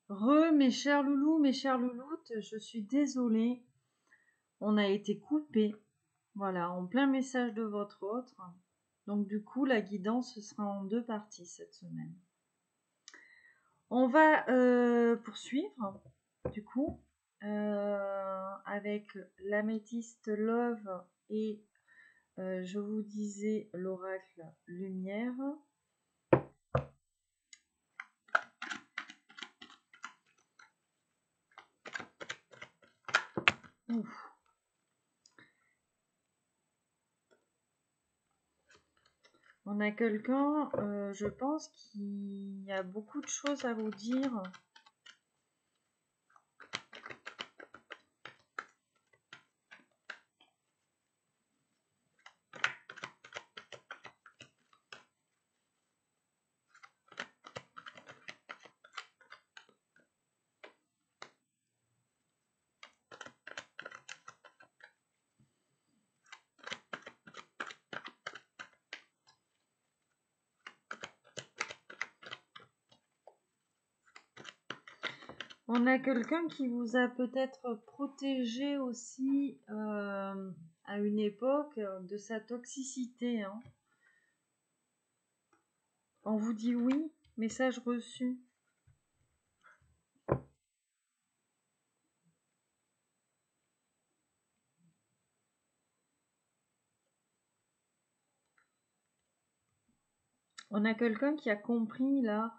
Mes chers loulous, mes chères louloutes, je suis désolée, on a été coupé, voilà, en plein message de votre autre. Donc du coup, la guidance sera en 2 parties cette semaine. On va poursuivre, du coup, avec l'améthyste Love et je vous disais l'oracle Lumière. Ouf. On a quelqu'un, je pense, qui a beaucoup de choses à vous dire. On a quelqu'un qui vous a peut-être protégé aussi à une époque de sa toxicité. Hein. On vous dit oui, message reçu. On a quelqu'un qui a compris là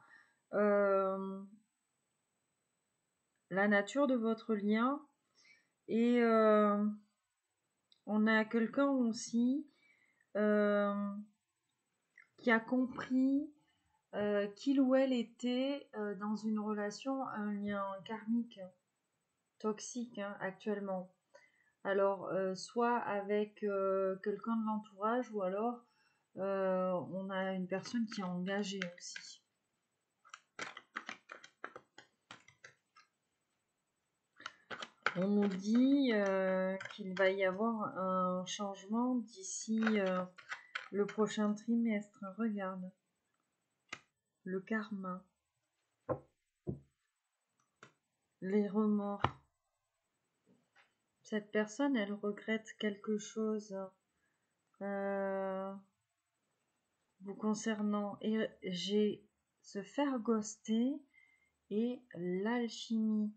la nature de votre lien et on a quelqu'un aussi qui a compris qu'il ou elle était dans une relation, un lien karmique, toxique hein, actuellement. Alors, soit avec quelqu'un de l'entourage ou alors on a une personne qui est engagée aussi. On nous dit qu'il va y avoir un changement d'ici le prochain trimestre. Regarde. Le karma. Les remords. Cette personne, elle regrette quelque chose vous concernant. Et j'ai se faire ghoster et l'alchimie.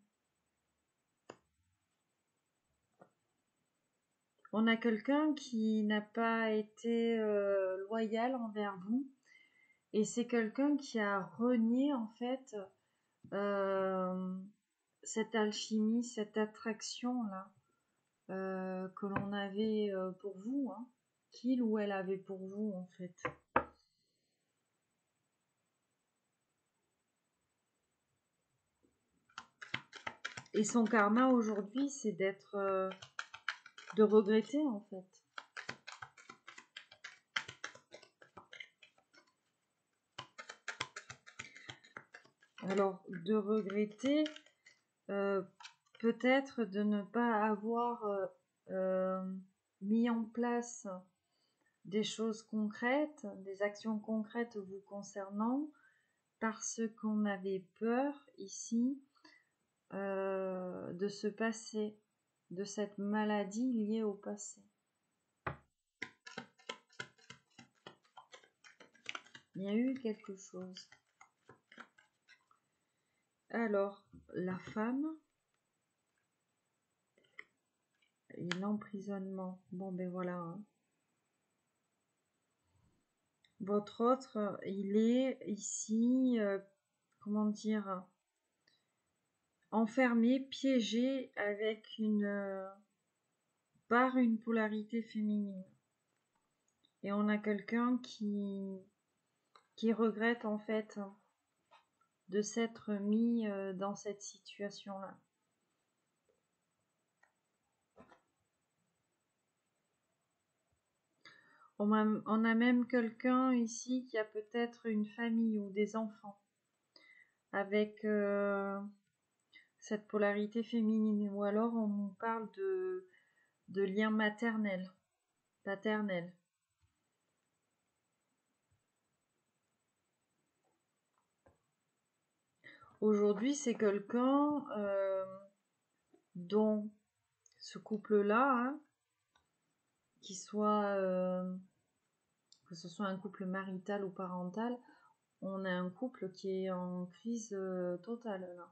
On a quelqu'un qui n'a pas été loyal envers vous et c'est quelqu'un qui a renié en fait cette alchimie, cette attraction là que l'on avait pour vous, hein, qu'il ou elle avait pour vous en fait. Et son karma aujourd'hui, c'est d'être, de regretter en fait. Alors, de regretter, peut-être de ne pas avoir mis en place des choses concrètes, des actions concrètes vous concernant, parce qu'on avait peur ici de se passer de cette maladie liée au passé. Il y a eu quelque chose. Alors, la femme et l'emprisonnement. Bon, ben voilà. Hein. Votre autre, il est ici, comment dire, enfermé, piégé avec par une polarité féminine. Et on a quelqu'un qui regrette en fait de s'être mis dans cette situation-là. On a même quelqu'un ici qui a peut-être une famille ou des enfants avec cette polarité féminine. Ou alors on nous parle de lien maternel, paternel. Aujourd'hui, c'est quelqu'un dont ce couple-là, hein, que ce soit un couple marital ou parental, on a un couple qui est en crise totale là.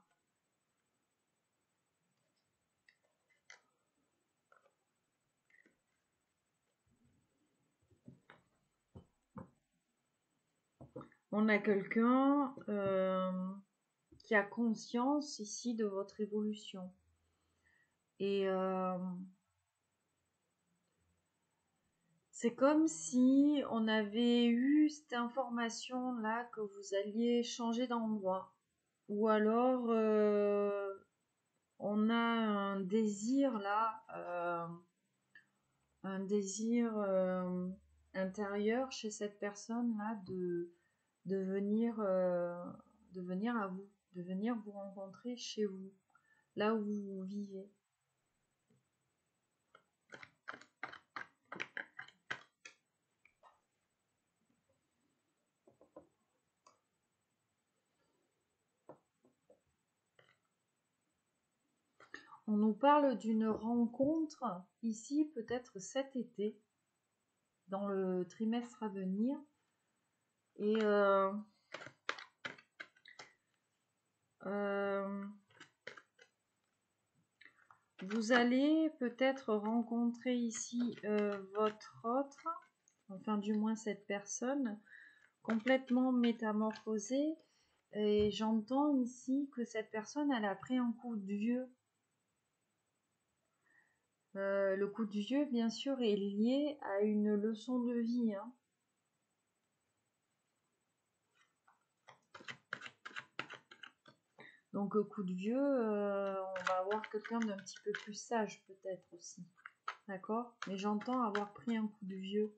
On a quelqu'un qui a conscience ici de votre évolution. Et c'est comme si on avait eu cette information là que vous alliez changer d'endroit. Ou alors on a un désir là, un désir intérieur chez cette personne là de venir à vous, de venir vous rencontrer chez vous, là où vous vivez. On nous parle d'une rencontre ici, peut-être cet été, dans le trimestre à venir. Et vous allez peut-être rencontrer ici votre autre, enfin du moins cette personne, complètement métamorphosée. Et j'entends ici que cette personne, elle a pris un coup de vieux. Le coup de vieux, bien sûr, est lié à une leçon de vie. Hein. Donc, coup de vieux, on va avoir quelqu'un d'un petit peu plus sage, peut-être aussi. D'accord? Mais j'entends avoir pris un coup de vieux.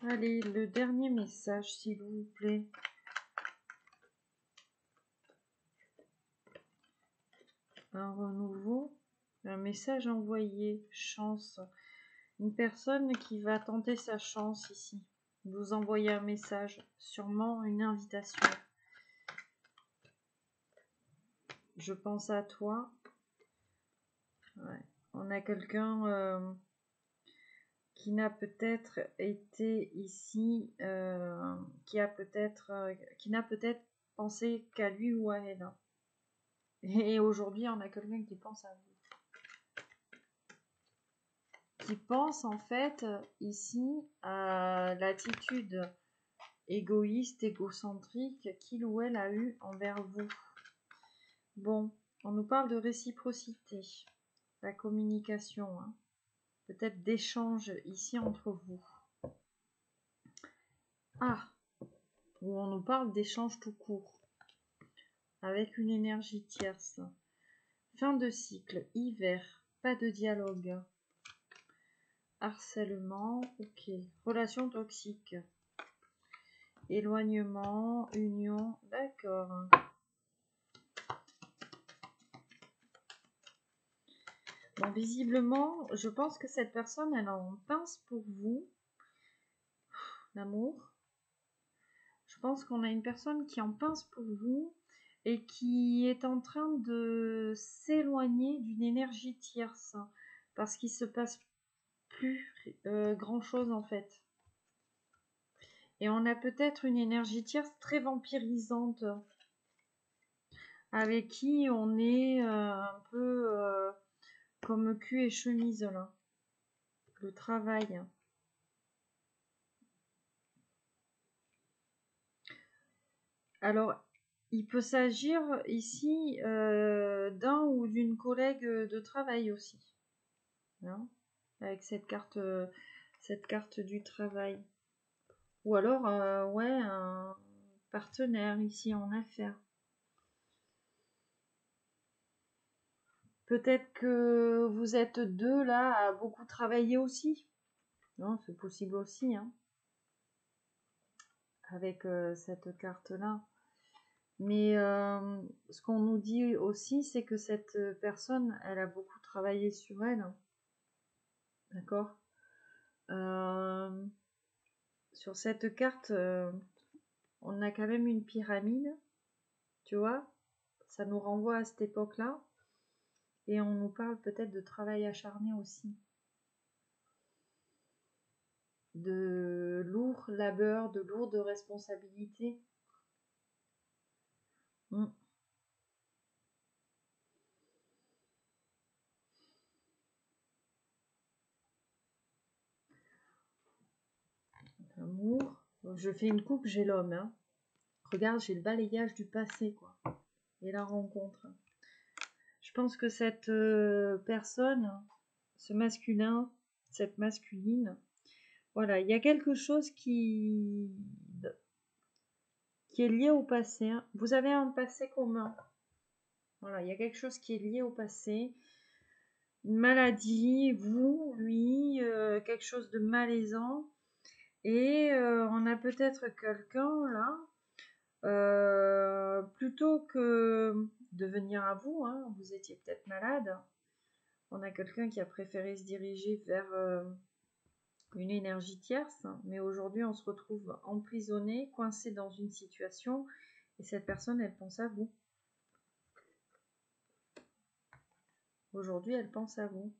Allez, le dernier message, s'il vous plaît. Un renouveau, un message envoyé, chance. Une personne qui va tenter sa chance ici. Vous envoyez un message, sûrement une invitation. Je pense à toi. Ouais. On a quelqu'un qui n'a peut-être été ici, qui n'a peut-être pensé qu'à lui ou à elle. Et aujourd'hui, on a quelqu'un qui pense à vous. Qui pense en fait ici à l'attitude égoïste, égocentrique qu'il ou elle a eu envers vous. Bon, on nous parle de réciprocité, la communication, hein. Peut-être d'échange ici entre vous. Ah, où on nous parle d'échange tout court, avec une énergie tierce. Fin de cycle, hiver, pas de dialogue. Harcèlement, ok. Relation toxique. Éloignement, union, d'accord. Bon, visiblement, je pense que cette personne, elle en pince pour vous. L'amour. Je pense qu'on a une personne qui en pince pour vous et qui est en train de s'éloigner d'une énergie tierce. Parce qu'il se passe plus grand chose en fait. Et on a peut-être une énergie tierce très vampirisante. Avec qui on est un peu comme cul et chemise là. Le travail. Alors, il peut s'agir ici d'un ou d'une collègue de travail aussi. Hein, avec cette carte cette carte du travail. Ou alors, ouais, un partenaire ici en affaires. Peut-être que vous êtes deux là à beaucoup travailler aussi. Non, c'est possible aussi, hein, avec cette carte-là. Mais ce qu'on nous dit aussi, c'est que cette personne, elle a beaucoup travaillé sur elle. D'accord. Sur cette carte, on a quand même une pyramide, tu vois. Ça nous renvoie à cette époque-là. Et on nous parle peut-être de travail acharné aussi. De lourd labeur, de lourdes responsabilités. Amour. Je fais une coupe, j'ai l'homme. Hein. Regarde, j'ai le balayage du passé, quoi. Et la rencontre. Je pense que cette personne, ce masculin, cette masculine, voilà, il y a quelque chose qui est lié au passé. Hein. Vous avez un passé commun. Voilà, il y a quelque chose qui est lié au passé. Une maladie, vous, lui, quelque chose de malaisant. Et on a peut-être quelqu'un là, plutôt que de venir à vous, hein, vous étiez peut-être malade. On a quelqu'un qui a préféré se diriger vers une énergie tierce, mais aujourd'hui on se retrouve emprisonné, coincé dans une situation, et cette personne, elle pense à vous. Aujourd'hui, elle pense à vous.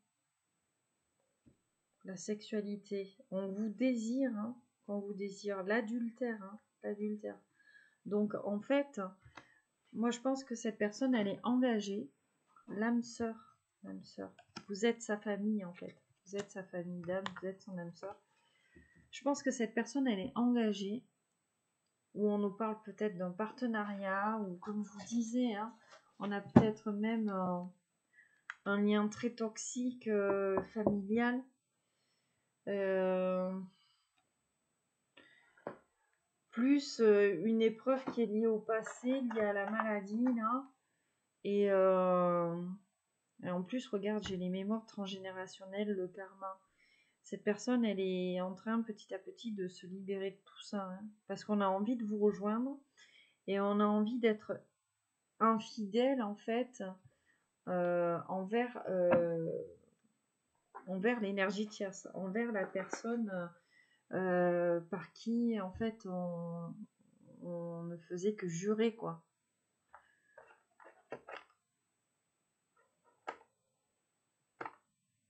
La sexualité, on vous désire, hein, on vous désire l'adultère, hein, l'adultère. Donc en fait, moi je pense que cette personne, elle est engagée, l'âme sœur, l'âme sœur. Vous êtes sa famille en fait, vous êtes sa famille d'âme, vous êtes son âme sœur. Je pense que cette personne, elle est engagée, ou on nous parle peut-être d'un partenariat, ou comme je vous disais, hein, on a peut-être même un lien très toxique, familial. Plus une épreuve qui est liée au passé, liée à la maladie, là. Et en plus, regarde, j'ai les mémoires transgénérationnelles, le karma. Cette personne, elle est en train petit à petit de se libérer de tout ça, hein, parce qu'on a envie de vous rejoindre et on a envie d'être infidèle en fait envers l'énergie tierce, envers la personne par qui en fait on ne faisait que jurer, quoi.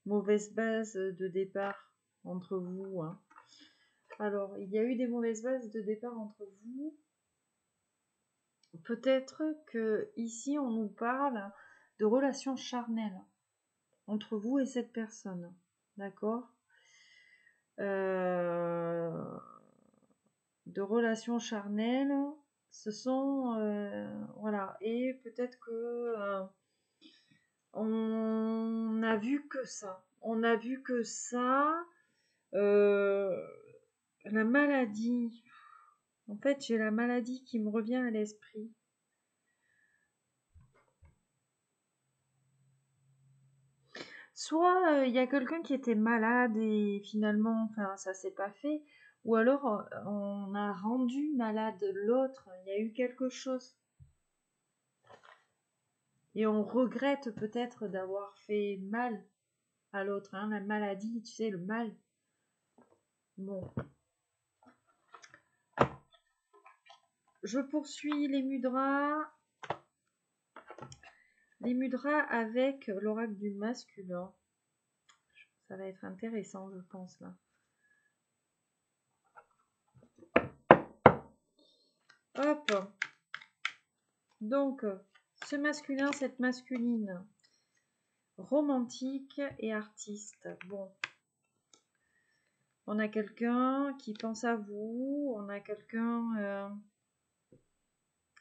Mauvaise base de départ entre vous, hein. Alors, il y a eu des mauvaises bases de départ entre vous. Peut-être que ici on nous parle de relations charnelles entre vous et cette personne, d'accord, de relations charnelles. Ce sont voilà, et peut-être que on a vu que ça. On a vu que ça. La maladie. En fait, j'ai la maladie qui me revient à l'esprit. Soit il y a quelqu'un qui était malade et finalement, enfin, ça s'est pas fait. Ou alors on a rendu malade l'autre. Il y a eu quelque chose. Et on regrette peut-être d'avoir fait mal à l'autre, hein, la maladie, tu sais, le mal. Bon. Je poursuis les mudras. Les mudras avec l'oracle du masculin. Ça va être intéressant, je pense, là. Hop. Donc, ce masculin, cette masculine, romantique et artiste. Bon. On a quelqu'un qui pense à vous. On a quelqu'un...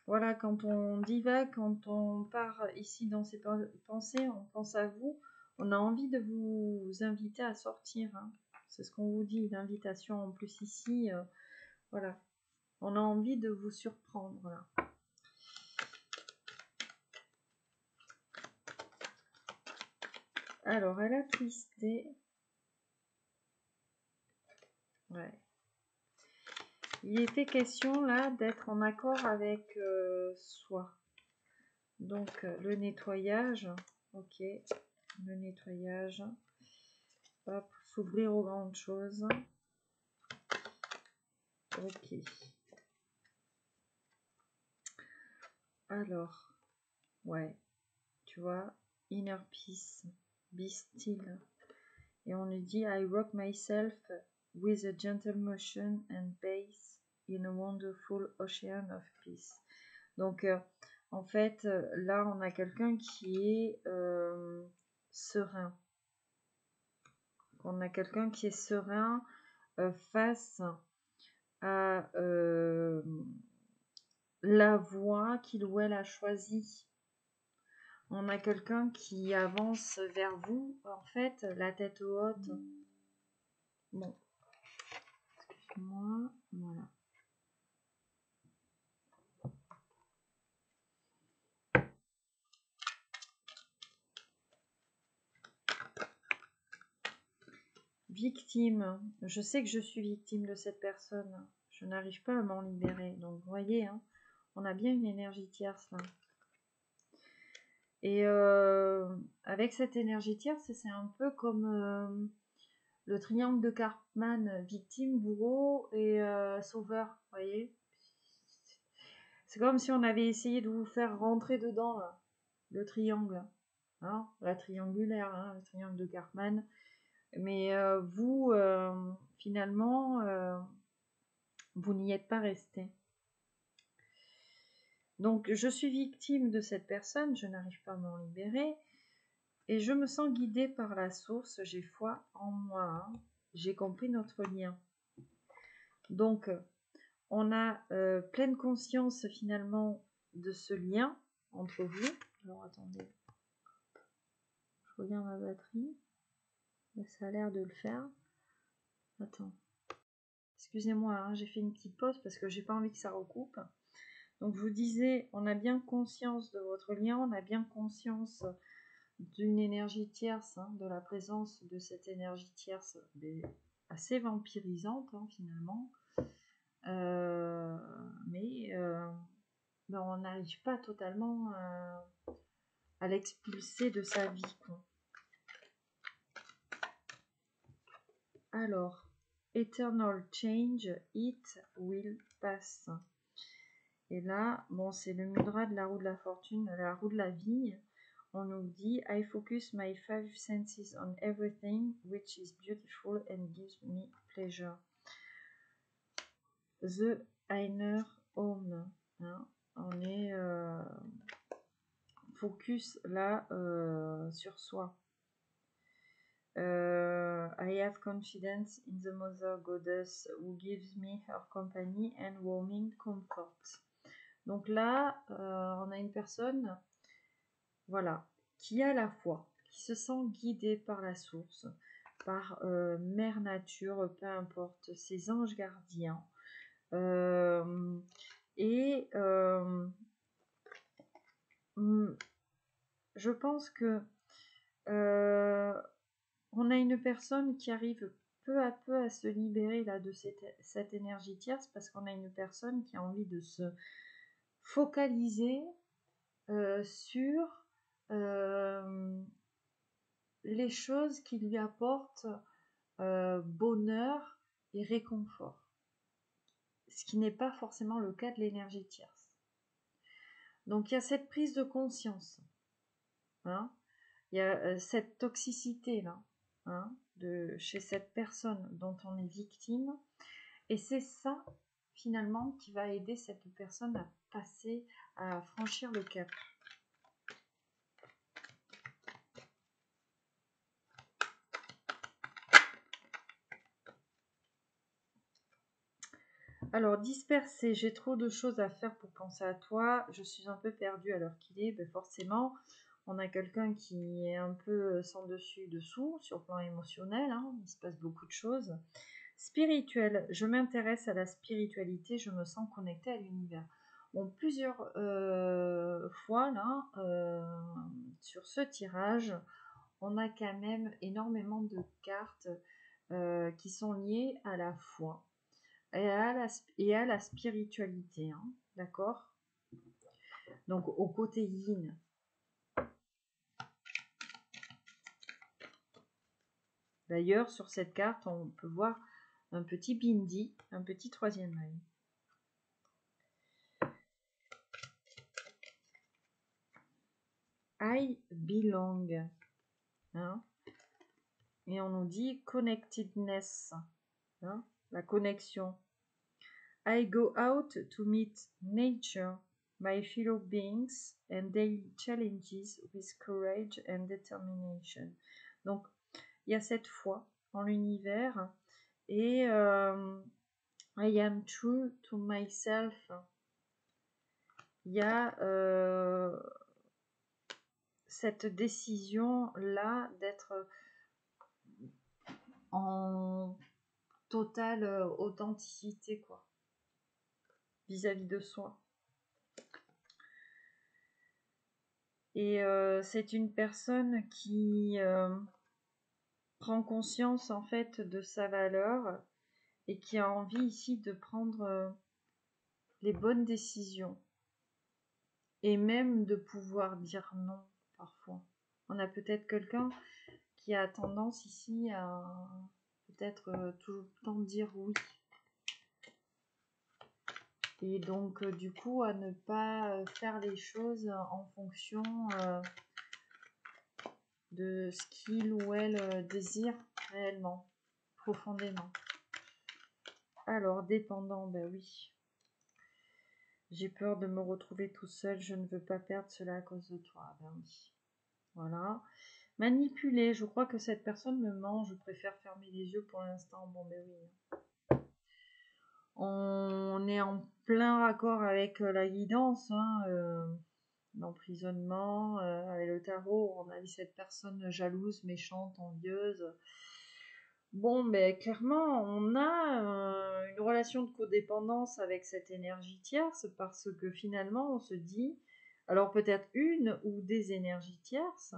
voilà, quand on divague, quand on part ici dans ses pensées, on pense à vous. On a envie de vous inviter à sortir. Hein. C'est ce qu'on vous dit, l'invitation en plus ici, voilà. On a envie de vous surprendre là. Alors, elle a twisté. Ouais. Il était question là d'être en accord avec soi. Donc, le nettoyage. Ok. Le nettoyage. Hop, s'ouvrir aux grandes choses. Ok. Alors, ouais. Tu vois, inner peace. Be still. Et on nous dit I rock myself with a gentle motion and pace in a wonderful ocean of peace. Donc, en fait, là, on a quelqu'un qui est serein. On a quelqu'un qui est serein face à la voie qu'il ou elle a choisie. On a quelqu'un qui avance vers vous, en fait, la tête haute. Bon, excuse-moi, voilà. Victime, je sais que je suis victime de cette personne. Je n'arrive pas à m'en libérer. Donc, vous voyez, hein, on a bien une énergie tierce là. Et avec cette énergie tierce, c'est un peu comme le triangle de Karpman, victime, bourreau et sauveur, vous voyez. C'est comme si on avait essayé de vous faire rentrer dedans, là, le triangle, hein, la triangulaire, hein, le triangle de Karpman. Mais vous, finalement, vous n'y êtes pas resté. Donc, je suis victime de cette personne, je n'arrive pas à m'en libérer. Et je me sens guidée par la source, j'ai foi en moi. Hein. J'ai compris notre lien. Donc, on a pleine conscience finalement de ce lien entre vous. Alors, attendez. Je regarde ma batterie. Ça a l'air de le faire. Attends. Excusez-moi, hein, j'ai fait une petite pause parce que j'ai pas envie que ça recoupe. Donc, je vous disais, on a bien conscience de votre lien, on a bien conscience d'une énergie tierce, hein, de la présence de cette énergie tierce assez vampirisante, hein, finalement. Mais on n'arrive pas totalement à l'expulser de sa vie, quoi. Alors, Eternal Change, It Will Pass. Et là, bon, c'est le mudra de la roue de la fortune, la roue de la vie. On nous dit I focus my 5 senses on everything which is beautiful and gives me pleasure. The inner home. Hein. On est focus là sur soi. I have confidence in the Mother Goddess who gives me her company and warming comfort. Donc là, on a une personne, voilà, qui a la foi, qui se sent guidée par la source, par Mère Nature, peu importe, ses anges gardiens. Je pense que on a une personne qui arrive peu à peu à se libérer là, de cette énergie tierce parce qu'on a une personne qui a envie de se focaliser sur les choses qui lui apportent bonheur et réconfort. Ce qui n'est pas forcément le cas de l'énergie tierce. Donc il y a cette prise de conscience. Hein, il y a cette toxicité là, hein, chez cette personne dont on est victime. Et c'est ça finalement qui va aider cette personne à passer, à franchir le cap. Alors, dispersé, j'ai trop de choses à faire pour penser à toi, je suis un peu perdue à l'heure qu'il est, ben forcément, On a quelqu'un qui est un peu sans dessus dessous sur le plan émotionnel, hein, il se passe beaucoup de choses. Spirituel, je m'intéresse à la spiritualité, je me sens connectée à l'univers. Bon, plusieurs fois là, sur ce tirage, on a quand même énormément de cartes qui sont liées à la foi et à la spiritualité, hein, d'accord? Donc au côté yin. D'ailleurs, sur cette carte, on peut voir un petit bindi, un petit troisième œil. I belong. Hein? Et on nous dit connectedness, hein? La connexion. I go out to meet nature, my fellow beings and daily challenges with courage and determination. Donc, il y a cette foi en l'univers et I am true to myself. Il y a cette décision-là d'être en totale authenticité, quoi, vis-à-vis de soi. Et c'est une personne qui prend conscience en fait de sa valeur et qui a envie ici de prendre les bonnes décisions et même de pouvoir dire non parfois. On a peut-être quelqu'un qui a tendance ici à peut-être tout le temps dire oui. Et donc du coup à ne pas faire les choses en fonction de ce qu'il ou elle désire réellement, profondément. Alors, dépendant, ben oui. J'ai peur de me retrouver tout seul, je ne veux pas perdre cela à cause de toi. Ben oui. Voilà. Manipuler, je crois que cette personne me ment, je préfère fermer les yeux pour l'instant. Bon, ben oui. On est en plein raccord avec la guidance, hein, l'emprisonnement, avec le tarot. On a vu cette personne jalouse, méchante, envieuse. Bon, mais clairement, on a une relation de codépendance avec cette énergie tierce parce que finalement, on se dit, alors peut-être une ou des énergies tierces,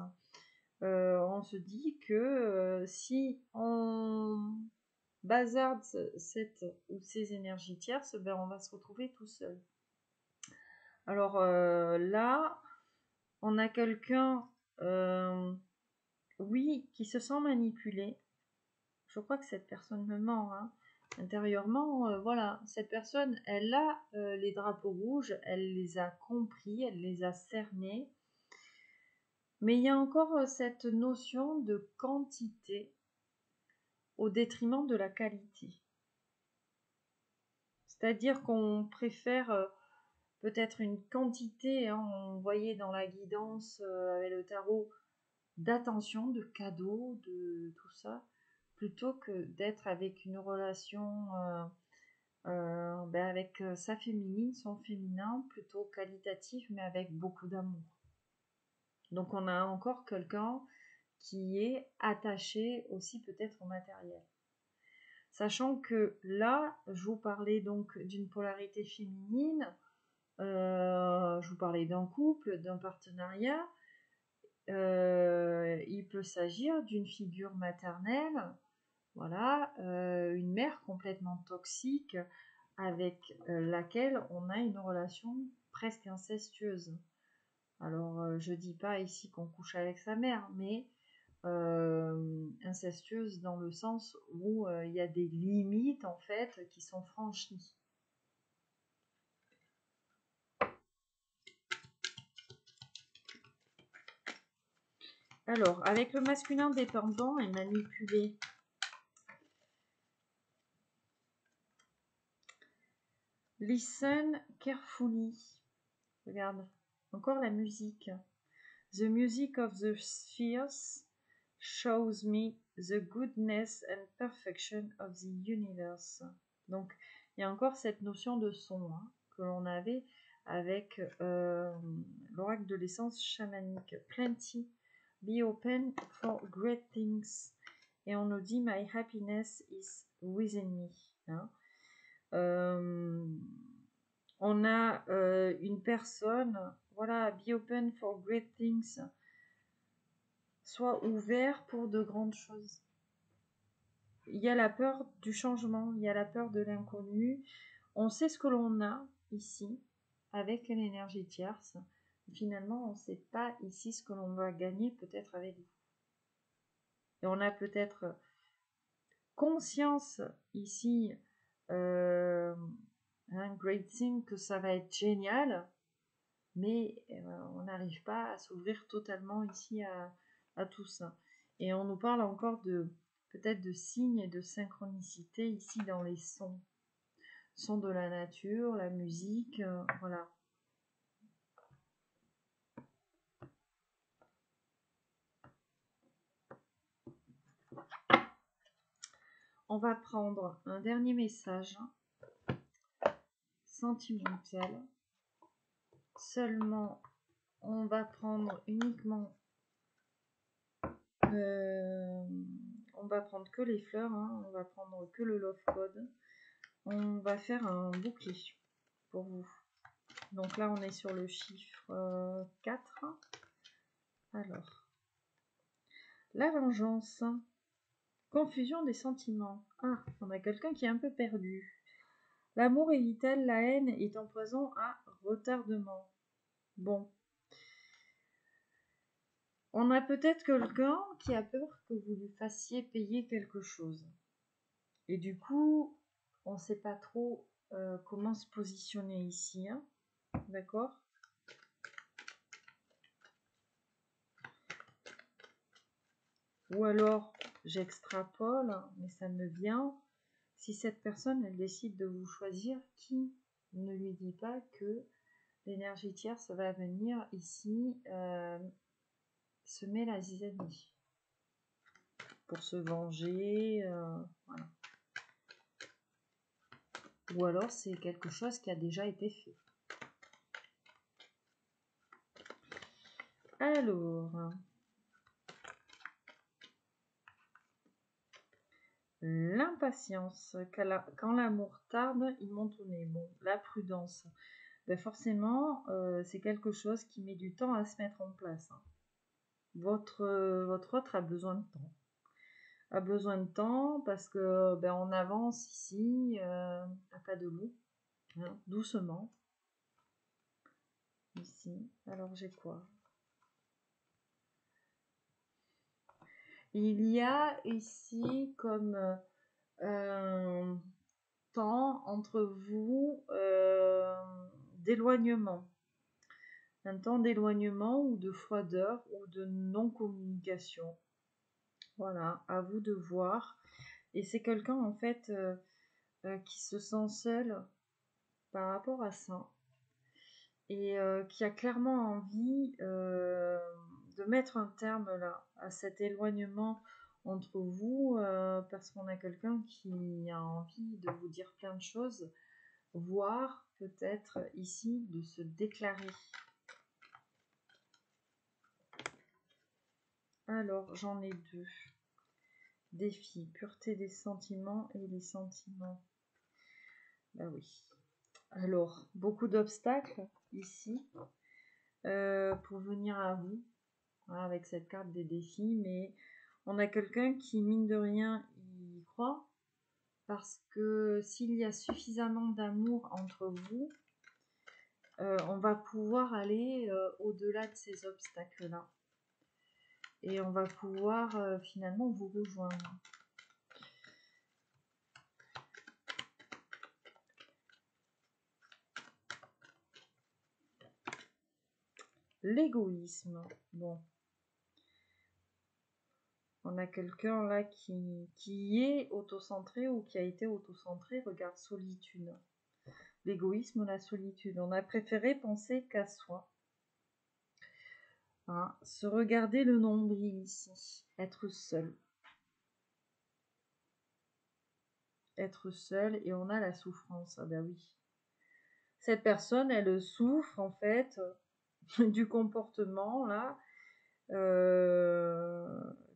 on se dit que si on bazarde cette ou ces énergies tierces, ben on va se retrouver tout seul. Alors là, on a quelqu'un, oui, qui se sent manipulé. Je crois que cette personne me ment, hein. Intérieurement, voilà, cette personne, elle a les drapeaux rouges, elle les a compris, elle les a cernés. Mais il y a encore cette notion de quantité au détriment de la qualité. C'est-à-dire qu'on préfère peut-être une quantité, hein, on voyait dans la guidance avec le tarot, d'attention, de cadeaux, de tout ça, plutôt que d'être avec une relation avec sa féminine, son féminin, plutôt qualitatif, mais avec beaucoup d'amour. Donc on a encore quelqu'un qui est attaché aussi peut-être au matériel. Sachant que là, je vous parlais donc d'une polarité féminine, je vous parlais d'un couple, d'un partenariat, il peut s'agir d'une figure maternelle, voilà, une mère complètement toxique avec laquelle on a une relation presque incestueuse. Alors, je dis pas ici qu'on couche avec sa mère, mais incestueuse dans le sens où il y a des limites en fait qui sont franchies. Alors, avec le masculin dépendant et manipulé, listen carefully. Regarde, encore la musique. The music of the spheres shows me the goodness and perfection of the universe. Donc, il y a encore cette notion de son, hein, que l'on avait avec l'oracle de l'essence chamanique. Plenty, be open for great things. Et on nous dit my happiness is within me. Hein. On a une personne, voilà, be open for great things. Sois ouvert pour de grandes choses. Il y a la peur du changement, il y a la peur de l'inconnu. On sait ce que l'on a ici avec l'énergie tierce. Finalement, on ne sait pas ici ce que l'on va gagner peut-être avec vous. Et on a peut-être conscience ici, un great thing, que ça va être génial, mais on n'arrive pas à s'ouvrir totalement ici à tout ça. Et on nous parle encore de peut-être de signes et de synchronicité ici dans les sons. Sons de la nature, la musique, voilà. On va prendre un dernier message sentimental. Seulement, on va prendre uniquement... on va prendre que les fleurs, hein, on va prendre que le love code. On va faire un bouquet pour vous. Donc là, on est sur le chiffre 4. Alors, la vengeance. Confusion des sentiments. Ah, on a quelqu'un qui est un peu perdu. L'amour est vital, la haine est en poison à retardement. Bon. On a peut-être quelqu'un qui a peur que vous lui fassiez payer quelque chose. Et du coup, on ne sait pas trop comment se positionner ici. Hein. D'accord ? Ou alors, j'extrapole, mais ça me vient. Si cette personne, elle décide de vous choisir, qui ne lui dit pas que l'énergie tierce va venir ici semer la zizanie pour se venger, voilà. Ou alors c'est quelque chose qui a déjà été fait. Alors, l'impatience, quand l'amour tarde, il monte au nez. Bon, la prudence, ben forcément, c'est quelque chose qui met du temps à se mettre en place. Hein. Votre autre a besoin de temps. A besoin de temps parce que ben, on avance ici à pas de loup, hein, doucement. Ici, alors j'ai quoi? Il y a ici comme un temps entre vous d'éloignement. Un temps d'éloignement ou de froideur ou de non-communication. Voilà, à vous de voir. Et c'est quelqu'un en fait qui se sent seul par rapport à ça. Et qui a clairement envie de mettre un terme là à cet éloignement entre vous parce qu'on a quelqu'un qui a envie de vous dire plein de choses, voire peut-être ici de se déclarer. Alors j'en ai deux. Défi, pureté des sentiments et les sentiments. Bah oui. Alors, beaucoup d'obstacles ici pour venir à vous. Avec cette carte des défis, mais on a quelqu'un qui, mine de rien, y croit, parce que s'il y a suffisamment d'amour entre vous, on va pouvoir aller au-delà de ces obstacles-là. Et on va pouvoir finalement vous rejoindre. L'égoïsme, bon. On a quelqu'un là qui est autocentré ou qui a été autocentré, regarde, solitude. L'égoïsme, la solitude. On a préféré penser qu'à soi. Hein, se regarder le nombril ici. Être seul. Être seul et on a la souffrance. Ah ben oui. Cette personne, elle souffre en fait du comportement là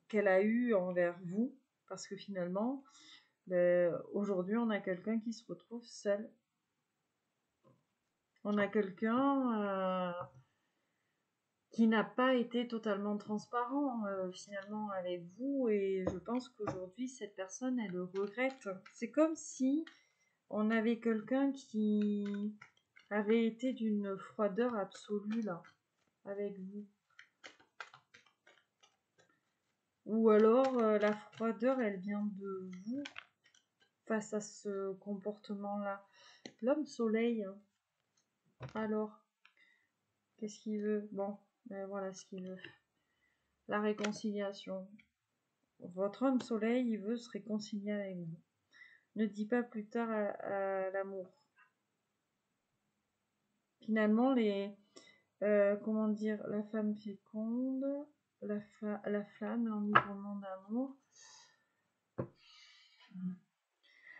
qu'elle a eu envers vous, parce que finalement, aujourd'hui, on a quelqu'un qui se retrouve seul. On a quelqu'un qui n'a pas été totalement transparent finalement avec vous, et je pense qu'aujourd'hui, cette personne, elle le regrette. C'est comme si on avait quelqu'un qui avait été d'une froideur absolue là, avec vous. Ou alors la froideur, elle vient de vous face à ce comportement-là. L'homme soleil, alors, qu'est-ce qu'il veut? Bon, ben voilà ce qu'il veut. La réconciliation. Votre homme soleil, il veut se réconcilier avec vous. Ne dis pas plus tard à l'amour. Finalement, comment dire, la femme féconde, la flamme, l'enivrement d'amour.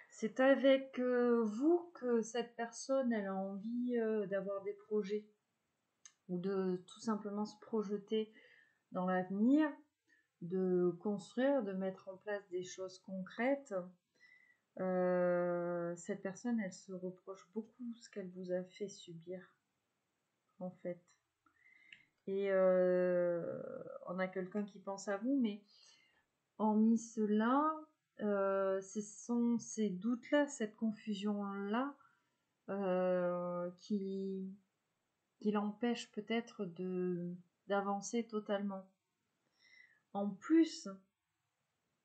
C'est avec vous que cette personne, elle a envie d'avoir des projets ou de tout simplement se projeter dans l'avenir, de construire, de mettre en place des choses concrètes. Cette personne, elle se reproche beaucoup ce qu'elle vous a fait subir, en fait. Et on a quelqu'un qui pense à vous, mais hormis cela, ce sont ces doutes-là, cette confusion-là, qui l'empêche peut-être d'avancer totalement. En plus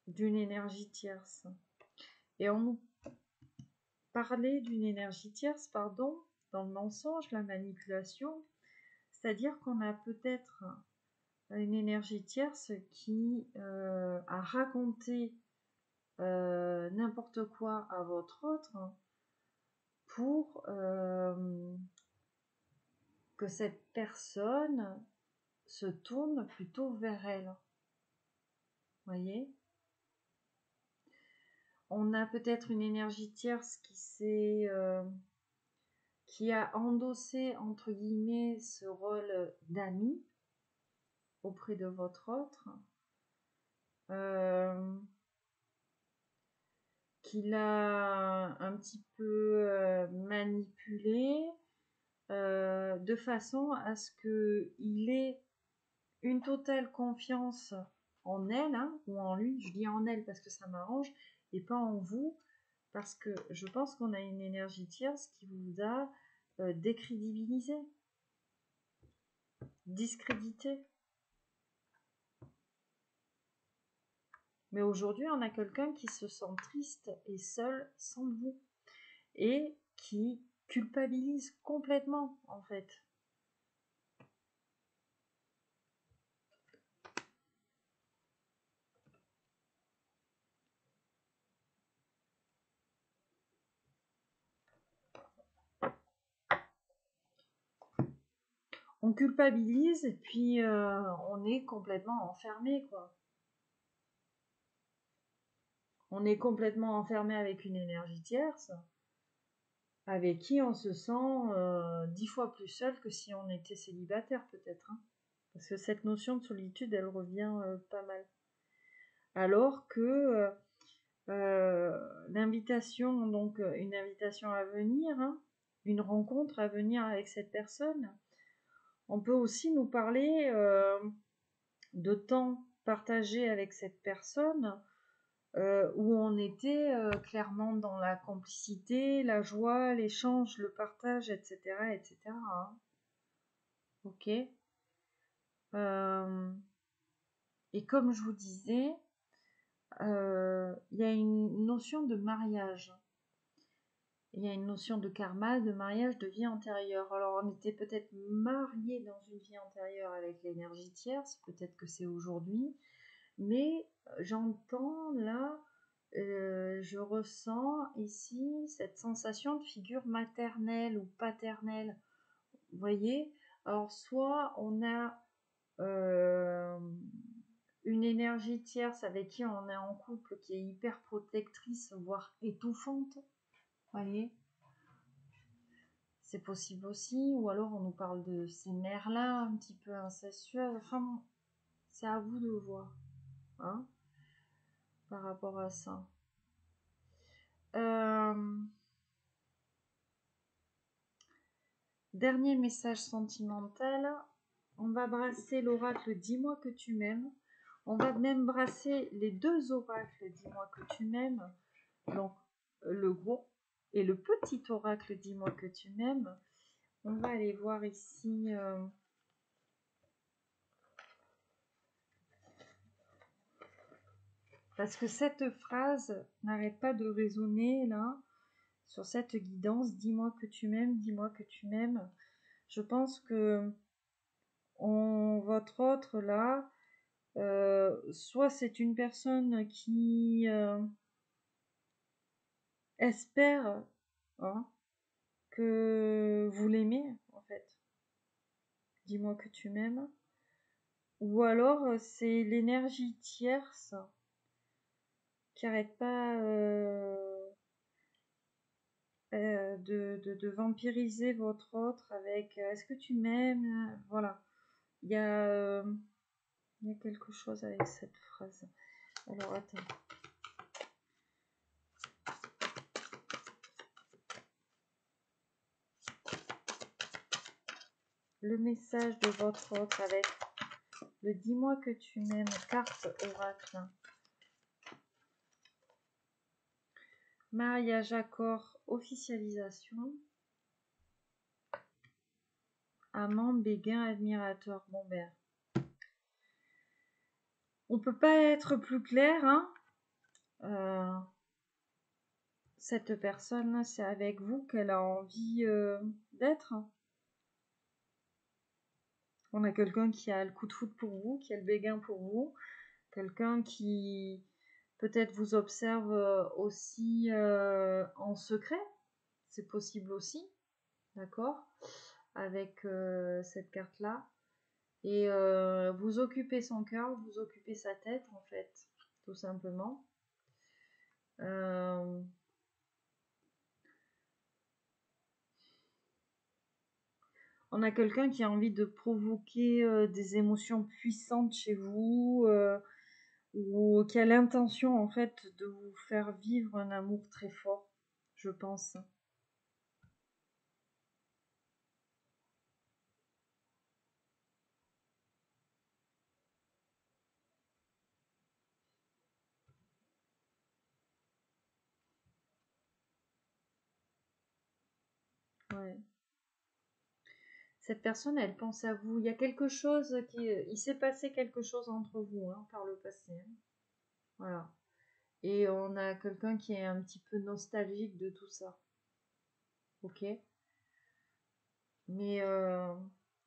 d'une énergie tierce. Et on nous parlait d'une énergie tierce, pardon, dans le mensonge, la manipulation, c'est-à-dire qu'on a peut-être une énergie tierce qui a raconté n'importe quoi à votre autre pour que cette personne se tourne plutôt vers elle. Voyez ? On a peut-être une énergie tierce qui a endossé entre guillemets ce rôle d'ami auprès de votre autre, qui l'a un petit peu manipulé de façon à ce qu'il ait une totale confiance en elle, hein, ou en lui. Je dis en elle parce que ça m'arrange, et pas en vous, parce que je pense qu'on a une énergie tierce qui vous a décrédibilisé, discrédité. Mais aujourd'hui, on a quelqu'un qui se sent triste et seul sans vous, et qui culpabilise complètement, en fait. On culpabilise et puis on est complètement enfermé, quoi. On est complètement enfermé avec une énergie tierce, avec qui on se sent 10 fois plus seul que si on était célibataire, peut-être. Hein. Parce que cette notion de solitude, elle revient pas mal. Alors que l'invitation, donc une invitation à venir, hein, une rencontre à venir avec cette personne, on peut aussi nous parler de temps partagé avec cette personne où on était clairement dans la complicité, la joie, l'échange, le partage, etc. etc. Hein. Ok. Et comme je vous disais, il y a une notion de mariage. Il y a une notion de karma, de mariage, de vie antérieure. Alors on était peut-être mariés dans une vie antérieure avec l'énergie tierce, peut-être que c'est aujourd'hui, mais j'entends là, je ressens ici cette sensation de figure maternelle ou paternelle. Vous voyez? Alors soit on a une énergie tierce avec qui on est en couple qui est hyper protectrice, voire étouffante. Voyez, C'est possible aussi, ou alors on nous parle de ces mères-là un petit peu incestueuses. Enfin, c'est à vous de voir, hein, par rapport à ça. Dernier message sentimental. On va brasser l'oracle Dis-moi que tu m'aimes. On va même brasser les deux oracles Dis-moi que tu m'aimes. Donc le gros et le petit oracle Dis-moi que tu m'aimes. On va aller voir ici. Parce que cette phrase n'arrête pas de résonner là, sur cette guidance, dis-moi que tu m'aimes, dis-moi que tu m'aimes. Je pense que votre autre là, soit c'est une personne qui espère, hein, que vous l'aimez en fait. Dis-moi que tu m'aimes. Ou alors c'est l'énergie tierce qui n'arrête pas de vampiriser votre autre avec est-ce que tu m'aimes, voilà. Il y a quelque chose avec cette phrase. Alors attends. Le message de votre autre avec le dis-moi que tu m'aimes, carte oracle. Mariage, accord, officialisation. Amant, béguin, admirateur. Bon ben, on peut pas être plus clair, hein. Cette personne, c'est avec vous qu'elle a envie d'être. On a quelqu'un qui a le coup de foudre pour vous, qui a le béguin pour vous, quelqu'un qui peut-être vous observe aussi en secret, c'est possible aussi, d'accord, avec cette carte-là. Et vous occupez son cœur, vous occupez sa tête, en fait, tout simplement. On a quelqu'un qui a envie de provoquer des émotions puissantes chez vous, ou qui a l'intention en fait de vous faire vivre un amour très fort, je pense. Ouais. Cette personne, elle pense à vous. Il y a quelque chose il s'est passé quelque chose entre vous, hein, par le passé, hein. Voilà. Et on a quelqu'un qui est un petit peu nostalgique de tout ça. Ok. Mais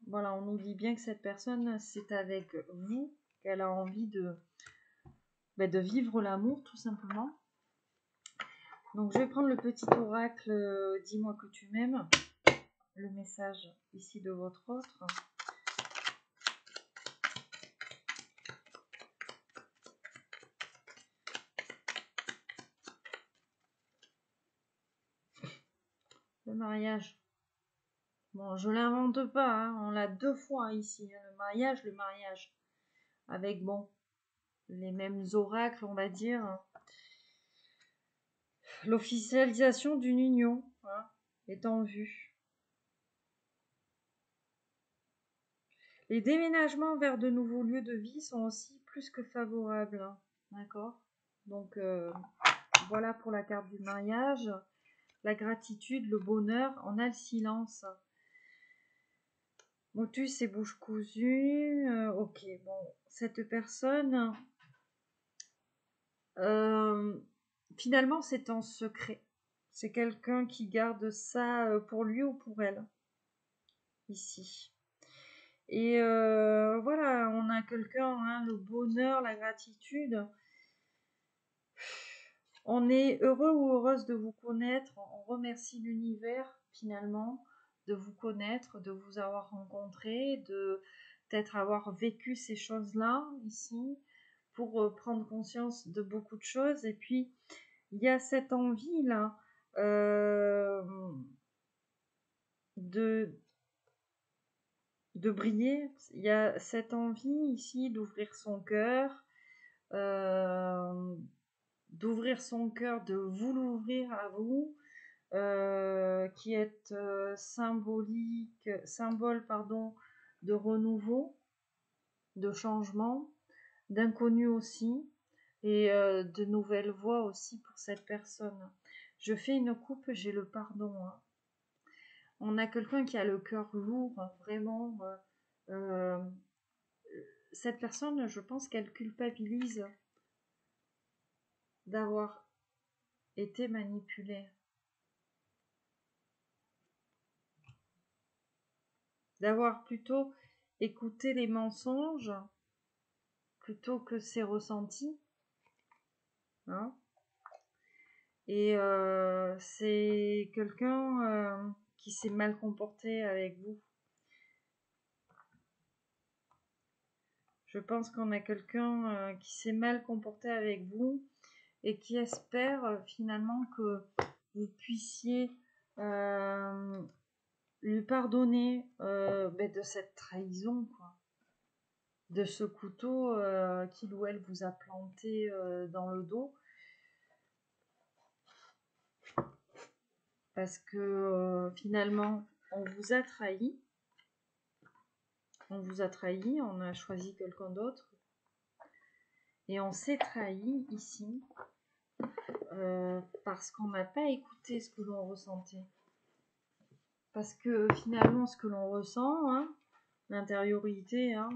voilà, on nous dit bien que cette personne, c'est avec vous qu'elle a envie de vivre l'amour, tout simplement. Donc je vais prendre le petit oracle dis-moi que tu m'aimes. Le message ici de votre autre. Le mariage. Bon, je l'invente pas, hein, on l'a deux fois ici, hein, le mariage. Avec, bon, les mêmes oracles, on va dire. L'officialisation d'une union, hein, est en vue. Les déménagements vers de nouveaux lieux de vie sont aussi plus que favorables, hein, d'accord. Donc, voilà pour la carte du mariage. La gratitude, le bonheur, on a le silence. Motus et bouche cousue. Ok, bon, cette personne, finalement, c'est en secret. C'est quelqu'un qui garde ça pour lui ou pour elle, ici. Et voilà, on a quelqu'un, hein, le bonheur, la gratitude. On est heureux ou heureuse de vous connaître. On remercie l'univers, finalement, de vous connaître, de vous avoir rencontré, de peut-être avoir vécu ces choses-là ici, pour prendre conscience de beaucoup de choses. Et puis, il y a cette envie-là de briller. Il y a cette envie ici d'ouvrir son cœur, de vous l'ouvrir à vous, qui est symbole de renouveau, de changement, d'inconnu aussi, et de nouvelles voies aussi pour cette personne. Je fais une coupe, j'ai le pardon. Hein. On a quelqu'un qui a le cœur lourd, vraiment. Cette personne, je pense qu'elle culpabilise d'avoir été manipulée. D'avoir plutôt écouté les mensonges plutôt que ses ressentis. Hein. Et c'est quelqu'un qui s'est mal comporté avec vous. Je pense qu'on a quelqu'un qui s'est mal comporté avec vous et qui espère finalement que vous puissiez lui pardonner de cette trahison, quoi. De ce couteau qu'il ou elle vous a planté dans le dos. Parce que finalement, on vous a trahi. On a choisi quelqu'un d'autre. Et on s'est trahi ici parce qu'on n'a pas écouté ce que l'on ressentait. Parce que finalement, ce que l'on ressent, hein, l'intériorité, hein,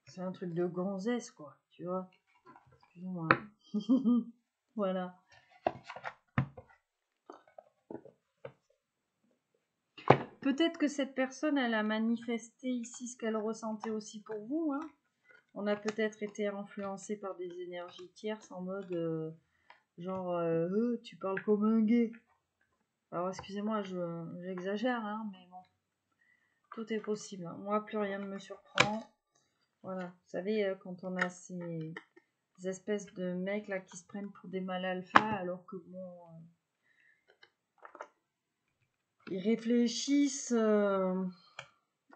c'est un truc de gonzesse, quoi, tu vois. Excuse-moi. Voilà. Peut-être que cette personne, elle a manifesté ici ce qu'elle ressentait aussi pour vous. Hein. On a peut-être été influencé par des énergies tierces en mode tu parles comme un gay. Alors excusez-moi, j'exagère, hein, mais bon, tout est possible. Hein. Moi, plus rien ne me surprend. Voilà, vous savez, quand on a ces espèces de mecs là qui se prennent pour des mâles alpha, alors que bon, ils réfléchissent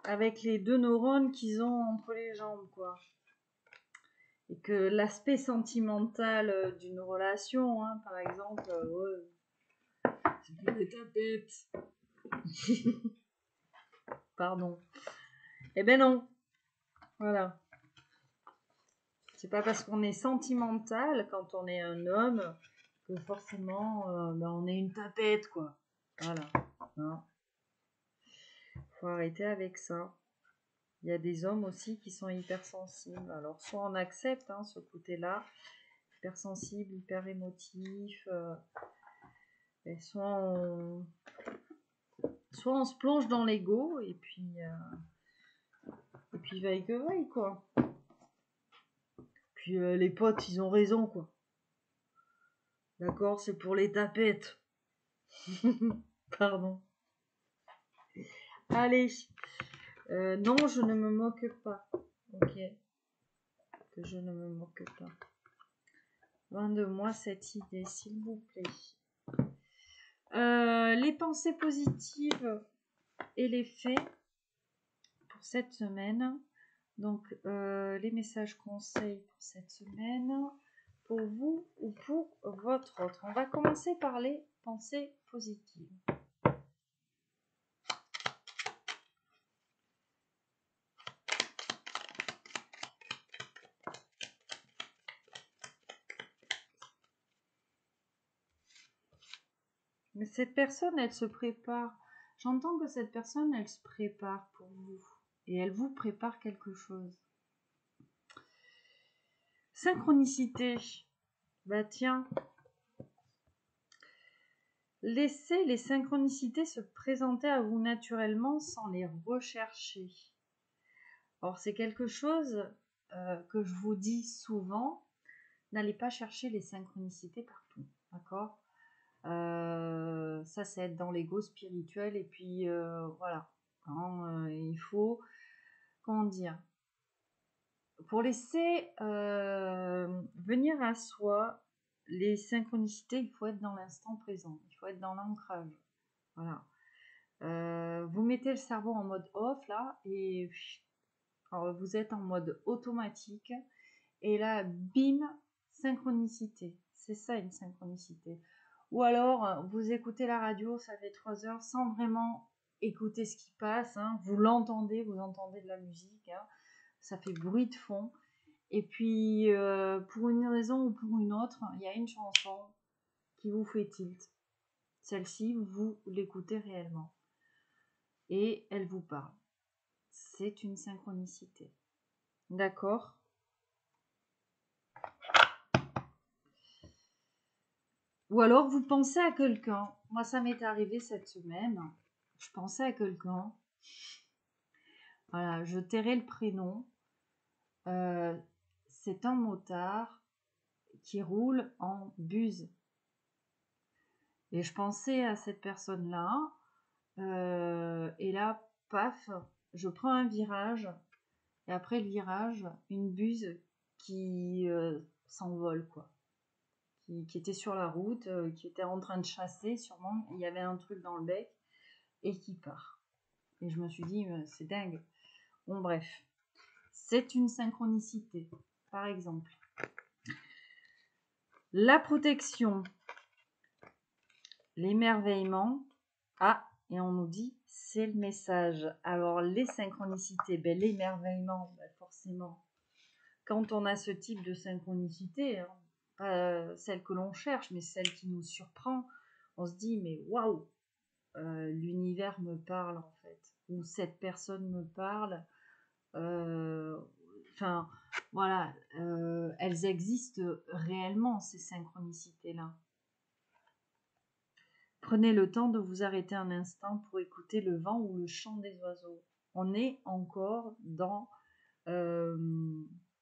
avec les 2 neurones qu'ils ont entre les jambes, quoi. Et que l'aspect sentimental d'une relation, hein, par exemple, c'est plus des tapettes. Pardon. Eh ben non. Voilà. C'est pas parce qu'on est sentimental quand on est un homme que forcément on est une tapette, quoi. Voilà. Hein. Faut arrêter avec ça. Il y a des hommes aussi qui sont hypersensibles. Alors soit on accepte ce côté-là, hypersensible, hyper émotif, et soit on se plonge dans l'ego et puis vaille que vaille, quoi. Puis les potes, ils ont raison, quoi. D'accord, c'est pour les tapettes. Pardon. Allez. Non, je ne me moque pas. Ok. Que je ne me moque pas. Loin de moi cette idée, s'il vous plaît. Les pensées positives et les faits pour cette semaine. Donc, les messages conseils pour cette semaine, pour vous ou pour votre autre. On va commencer par les pensées positives. Mais cette personne, elle se prépare. J'entends que cette personne, elle se prépare pour vous. Et elle vous prépare quelque chose. Synchronicité. Bah tiens. Laissez les synchronicités se présenter à vous naturellement sans les rechercher. Or, c'est quelque chose que je vous dis souvent. N'allez pas chercher les synchronicités partout. D'accord ? Ça, c'est être dans l'ego spirituel. Et puis, voilà. Il faut, comment dire, pour laisser venir à soi les synchronicités, il faut être dans l'instant présent. Il faut être dans l'ancrage. Voilà. vous mettez le cerveau en mode off là et alors, vous êtes en mode automatique et là, bim, synchronicité. C'est ça une synchronicité. Ou alors, vous écoutez la radio, ça fait 3 heures sans vraiment écouter ce qui passe. Hein. Vous l'entendez, vous entendez de la musique. Hein. Ça fait bruit de fond. Et puis, pour une raison ou pour une autre, il y a une chanson qui vous fait tilt. Celle-ci, vous l'écoutez réellement. Et elle vous parle. C'est une synchronicité. D'accord ? Ou alors vous pensez à quelqu'un. Moi, ça m'est arrivé cette semaine. Je pensais à quelqu'un. Voilà, je tairai le prénom. C'est un motard qui roule en buse. Et je pensais à cette personne-là. Et là, paf, je prends un virage. Et après le virage, une buse qui s'envole, quoi. Qui était sur la route, qui était en train de chasser, sûrement. Il y avait un truc dans le bec. Et qui part. Et je me suis dit, c'est dingue. Bon, bref. C'est une synchronicité, par exemple. La protection, l'émerveillement. Ah, et on nous dit, c'est le message. Alors, les synchronicités, l'émerveillement, forcément. Quand on a ce type de synchronicité, hein, pas celle que l'on cherche, mais celle qui nous surprend, on se dit, mais waouh, l'univers me parle en fait, ou cette personne me parle. Enfin, voilà, elles existent réellement, ces synchronicités-là. Prenez le temps de vous arrêter un instant pour écouter le vent ou le chant des oiseaux. On est encore dans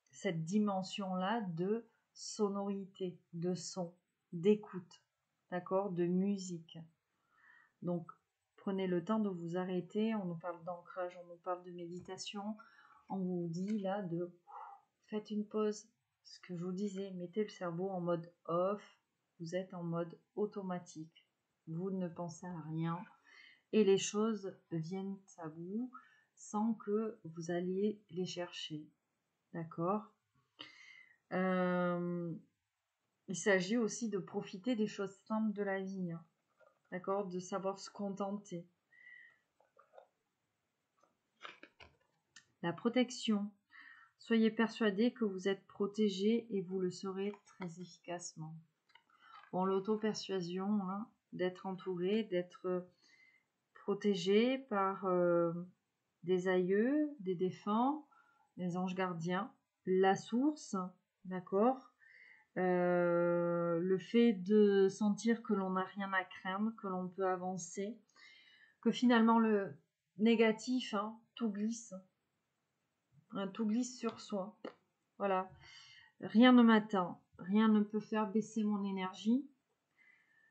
cette dimension-là de sonorité, de son, d'écoute, d'accord, de musique. Donc, prenez le temps de vous arrêter. On nous parle d'ancrage, on nous parle de méditation. On vous dit là de faites une pause. Ce que je vous disais, mettez le cerveau en mode off. Vous êtes en mode automatique. Vous ne pensez à rien. Et les choses viennent à vous sans que vous alliez les chercher. D'accord ? Il s'agit aussi de profiter des choses simples de la vie. Hein. D'accord ? De savoir se contenter. La protection. Soyez persuadé que vous êtes protégé et vous le serez très efficacement. Bon, l'auto-persuasion, hein, d'être entouré, d'être protégé par des aïeux, des défunts, des anges gardiens, la source, d'accord, le fait de sentir que l'on n'a rien à craindre, que l'on peut avancer, que finalement le négatif, hein, tout glisse sur soi. Voilà, rien ne m'atteint, rien ne peut faire baisser mon énergie.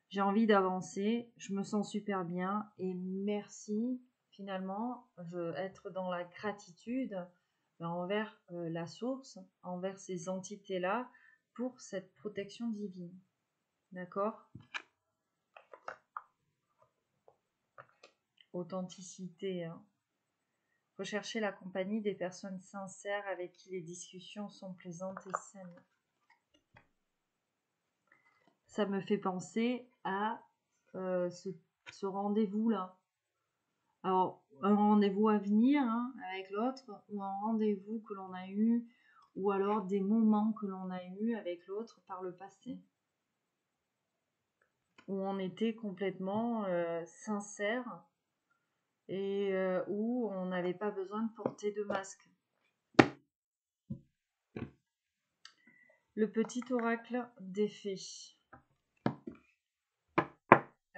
J'ai envie d'avancer, je me sens super bien et merci finalement, être dans la gratitude envers la source, envers ces entités-là pour cette protection divine. D'accord ? Authenticité. Hein. Recherchez la compagnie des personnes sincères avec qui les discussions sont plaisantes et saines. Ça me fait penser à ce rendez-vous-là. Alors, un rendez-vous à venir hein, avec l'autre, ou un rendez-vous que l'on a eu, ou alors des moments que l'on a eu avec l'autre par le passé. Où on était complètement sincère et où on n'avait pas besoin de porter de masque. Le petit oracle des fées.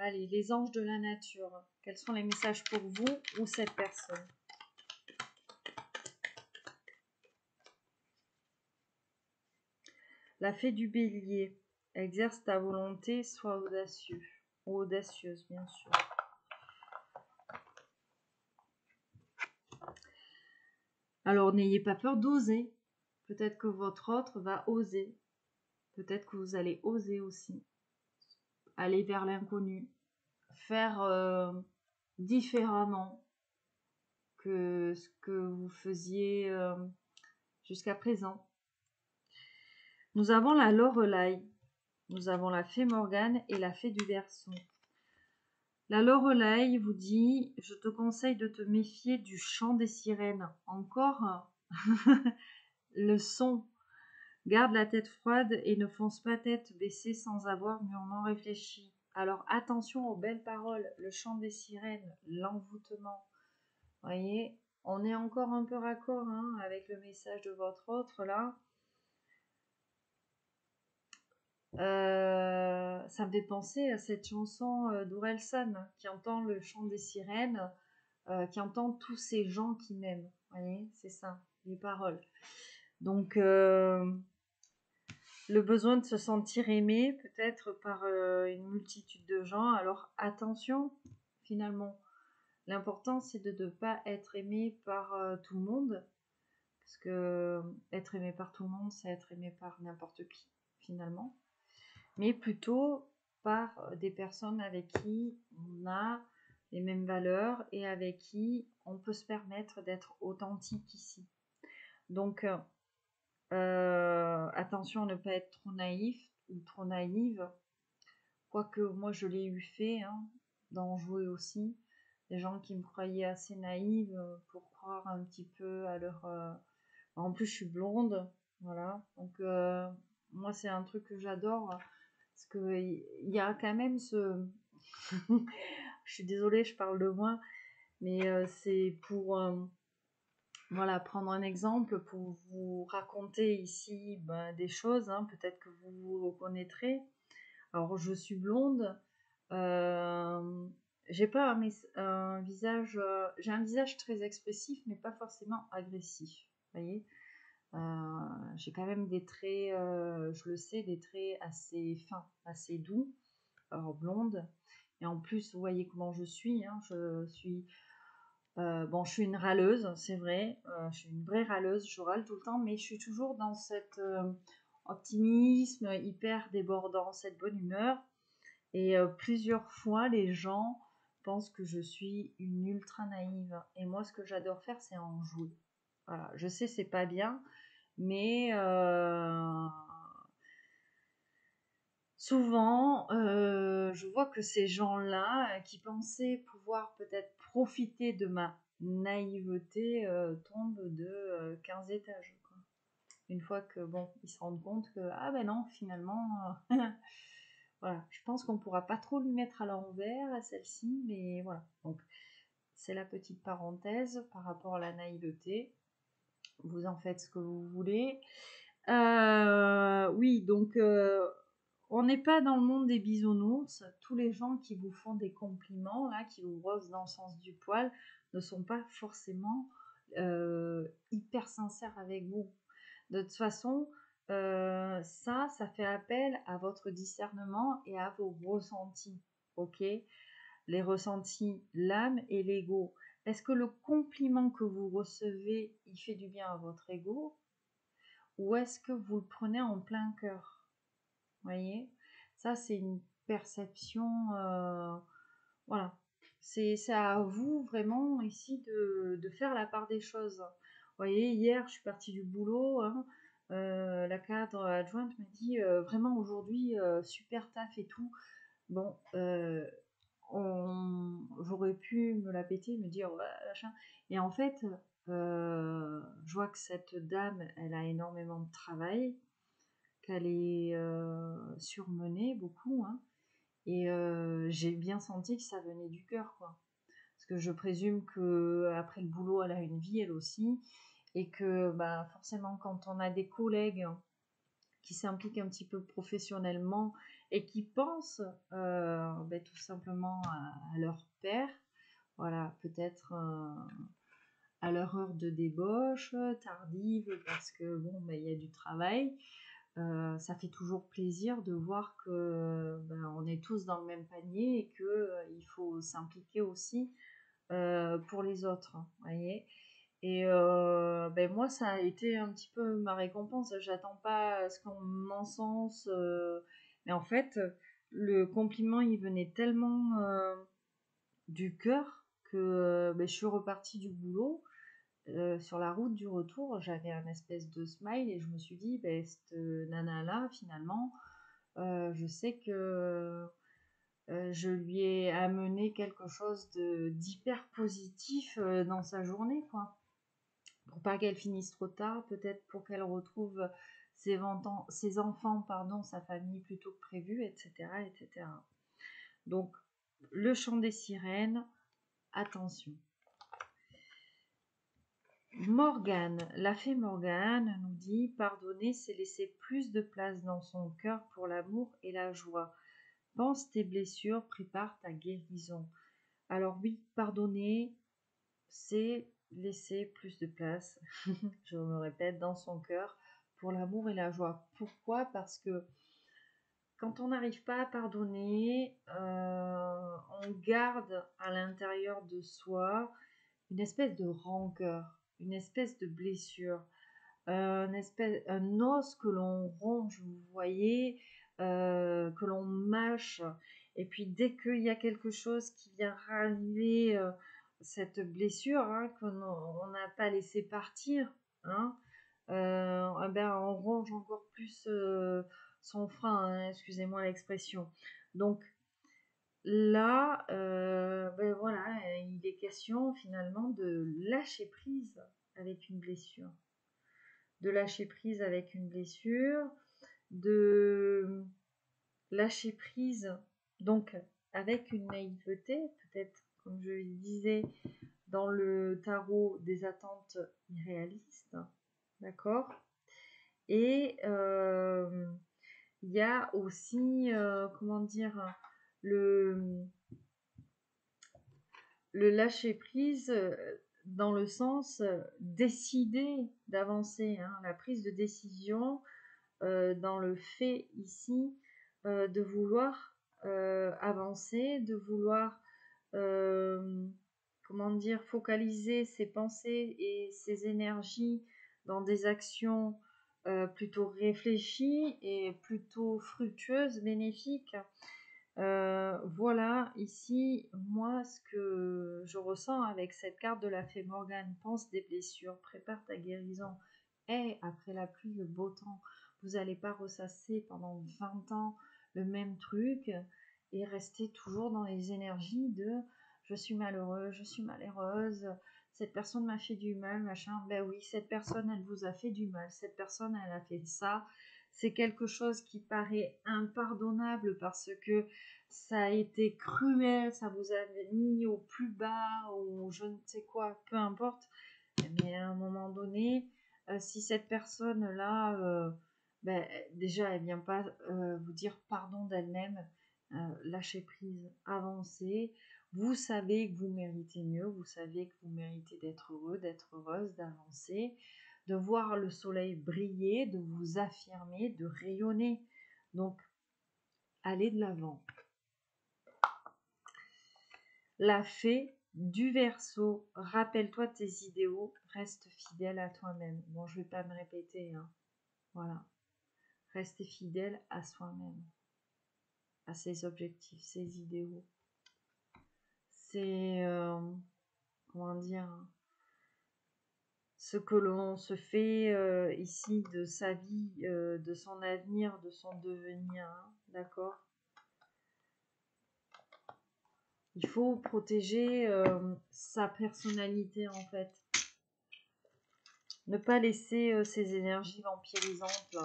Allez, les anges de la nature. Quels sont les messages pour vous ou cette personne ? La fée du bélier. Exerce ta volonté, sois audacieux. Ou audacieuse, bien sûr. Alors, n'ayez pas peur d'oser. Peut-être que votre autre va oser. Peut-être que vous allez oser aussi. Aller vers l'inconnu. Faire différemment que ce que vous faisiez jusqu'à présent. Nous avons la Lorelai, nous avons la fée Morgane et la fée du Berceau. La Lorelai vous dit: je te conseille de te méfier du chant des sirènes. Encore le son. Garde la tête froide et ne fonce pas tête baissée sans avoir mûrement réfléchi. Alors attention aux belles paroles, le chant des sirènes, l'envoûtement. Voyez, on est encore un peu raccord avec le message de votre autre là. Ça me fait penser à cette chanson d'Orelsan qui entend le chant des sirènes, qui entend tous ces gens qui m'aiment. Voyez, c'est ça, les paroles. Donc, le besoin de se sentir aimé, peut-être par une multitude de gens. Alors, attention, finalement. L'important, c'est de ne pas être aimé par tout le monde. Parce que être aimé par tout le monde, c'est être aimé par n'importe qui, finalement. Mais plutôt par des personnes avec qui on a les mêmes valeurs et avec qui on peut se permettre d'être authentique ici. Donc, attention à ne pas être trop naïf ou trop naïve. Quoique moi, je l'ai eu fait, d'en jouer aussi. Des gens qui me croyaient assez naïve pour croire un petit peu à leur... En plus, je suis blonde, voilà. Donc, moi, c'est un truc que j'adore. Parce qu'il y a quand même ce... je suis désolée, je parle de moi. Mais c'est pour... voilà, prendre un exemple pour vous raconter ici des choses. Peut-être que vous vous reconnaîtrez. Alors, je suis blonde. J'ai pas un visage... j'ai un visage très expressif, mais pas forcément agressif. Vous voyez, j'ai quand même des traits, je le sais, des traits assez fins, assez doux, alors blonde. Et en plus, vous voyez comment je suis. Je suis, bon, je suis une râleuse, c'est vrai. Je suis une vraie râleuse. Je râle tout le temps, mais je suis toujours dans cet optimisme hyper débordant, cette bonne humeur. Et plusieurs fois, les gens pensent que je suis une ultra naïve. Et moi, ce que j'adore faire, c'est en jouer. Voilà, je sais, c'est pas bien, mais souvent, je vois que ces gens-là qui pensaient pouvoir peut-être profiter de ma naïveté tombent de 15 étages, quoi. Une fois que, bon, ils se rendent compte que, ah ben non, finalement, voilà, je pense qu'on pourra pas trop lui mettre à l'envers à celle-ci, mais voilà. Donc, c'est la petite parenthèse par rapport à la naïveté. Vous en faites ce que vous voulez. Oui, donc on n'est pas dans le monde des bisounours. Tous les gens qui vous font des compliments, là, qui vous rosent dans le sens du poil, ne sont pas forcément hyper sincères avec vous. De toute façon, ça fait appel à votre discernement et à vos ressentis, ok? Les ressentis, l'âme et l'ego. Est-ce que le compliment que vous recevez, il fait du bien à votre ego? Ou est-ce que vous le prenez en plein cœur? Voyez, ça c'est une perception, voilà, c'est à vous vraiment ici de faire la part des choses. Vous voyez, hier je suis partie du boulot, la cadre adjointe m'a dit vraiment aujourd'hui super taf et tout. Bon, j'aurais pu me la péter, me dire ouais, machin. Et en fait, je vois que cette dame, elle a énormément de travail, qu'elle est surmenée beaucoup, et j'ai bien senti que ça venait du cœur, quoi. Parce que je présume que après le boulot, elle a une vie elle aussi, et que bah forcément quand on a des collègues qui s'impliquent un petit peu professionnellement et qui pensent tout simplement à leur père, voilà, peut-être à leur heure de débauche, tardive, parce que bon, il y a du travail. Ça fait toujours plaisir de voir que on est tous dans le même panier et que il faut s'impliquer aussi pour les autres, voyez. Et moi, ça a été un petit peu ma récompense. J'attends pas à ce qu'on m'encense, mais en fait, le compliment, il venait tellement du cœur, que je suis repartie du boulot. Sur la route du retour, j'avais un espèce de smile et je me suis dit, cette nana-là, finalement, je sais que je lui ai amené quelque chose d'hyper positif dans sa journée, quoi. Pour pas qu'elle finisse trop tard, peut-être pour qu'elle retrouve ses enfants, pardon, sa famille plus tôt que prévu, etc., etc. Donc, le chant des sirènes, attention. Morgane, la fée Morgane nous dit: pardonner, c'est laisser plus de place dans son cœur pour l'amour et la joie. Pense tes blessures, prépare ta guérison. Alors oui, pardonner, c'est laisser plus de place, je me répète, dans son cœur pour l'amour et la joie. Pourquoi? Parce que quand on n'arrive pas à pardonner, on garde à l'intérieur de soi une espèce de rancœur, une espèce de blessure, un os que l'on ronge, vous voyez, que l'on mâche. Et puis dès qu'il y a quelque chose qui vient raviver cette blessure, hein, qu'on n'a pas laissé partir, hein, on ronge encore plus son frein, hein, excusez-moi l'expression. Donc là, voilà, il est question finalement de lâcher prise avec une blessure. De lâcher prise avec une blessure, de lâcher prise donc avec une naïveté, peut-être comme je le disais dans le tarot, des attentes irréalistes, d'accord. Et il y a aussi, comment dire, le lâcher prise dans le sens décider d'avancer, hein, la prise de décision dans le fait ici de vouloir avancer, de vouloir comment dire, focaliser ses pensées et ses énergies dans des actions plutôt réfléchies et plutôt fructueuses, bénéfiques. Voilà, ici, moi, ce que je ressens avec cette carte de la fée Morgane: pense des blessures, prépare ta guérison. Et après la pluie, le beau temps. Vous n'allez pas ressasser pendant 20 ans le même truc et rester toujours dans les énergies de je suis malheureux, je suis malheureuse, cette personne m'a fait du mal, machin. Ben oui, cette personne, elle vous a fait du mal, cette personne, elle a fait ça. C'est quelque chose qui paraît impardonnable parce que ça a été cruel, ça vous a mis au plus bas ou je ne sais quoi, peu importe. Mais à un moment donné, si cette personne-là, déjà, elle vient pas vous dire pardon d'elle-même, lâchez prise, avancez. Vous savez que vous méritez mieux, vous savez que vous méritez d'être heureux, d'être heureuse, d'avancer, de voir le soleil briller, de vous affirmer, de rayonner. Donc, allez de l'avant. La fée du Verseau, rappelle-toi tes idéaux, reste fidèle à toi-même. Bon, je vais pas me répéter, hein. Voilà. Restez fidèle à soi-même, à ses objectifs, ses idéaux. C'est, comment dire, ce que l'on se fait ici de sa vie, de son avenir, de son devenir, hein, d'accord? Il faut protéger sa personnalité, en fait. Ne pas laisser ces énergies vampirisantes, là,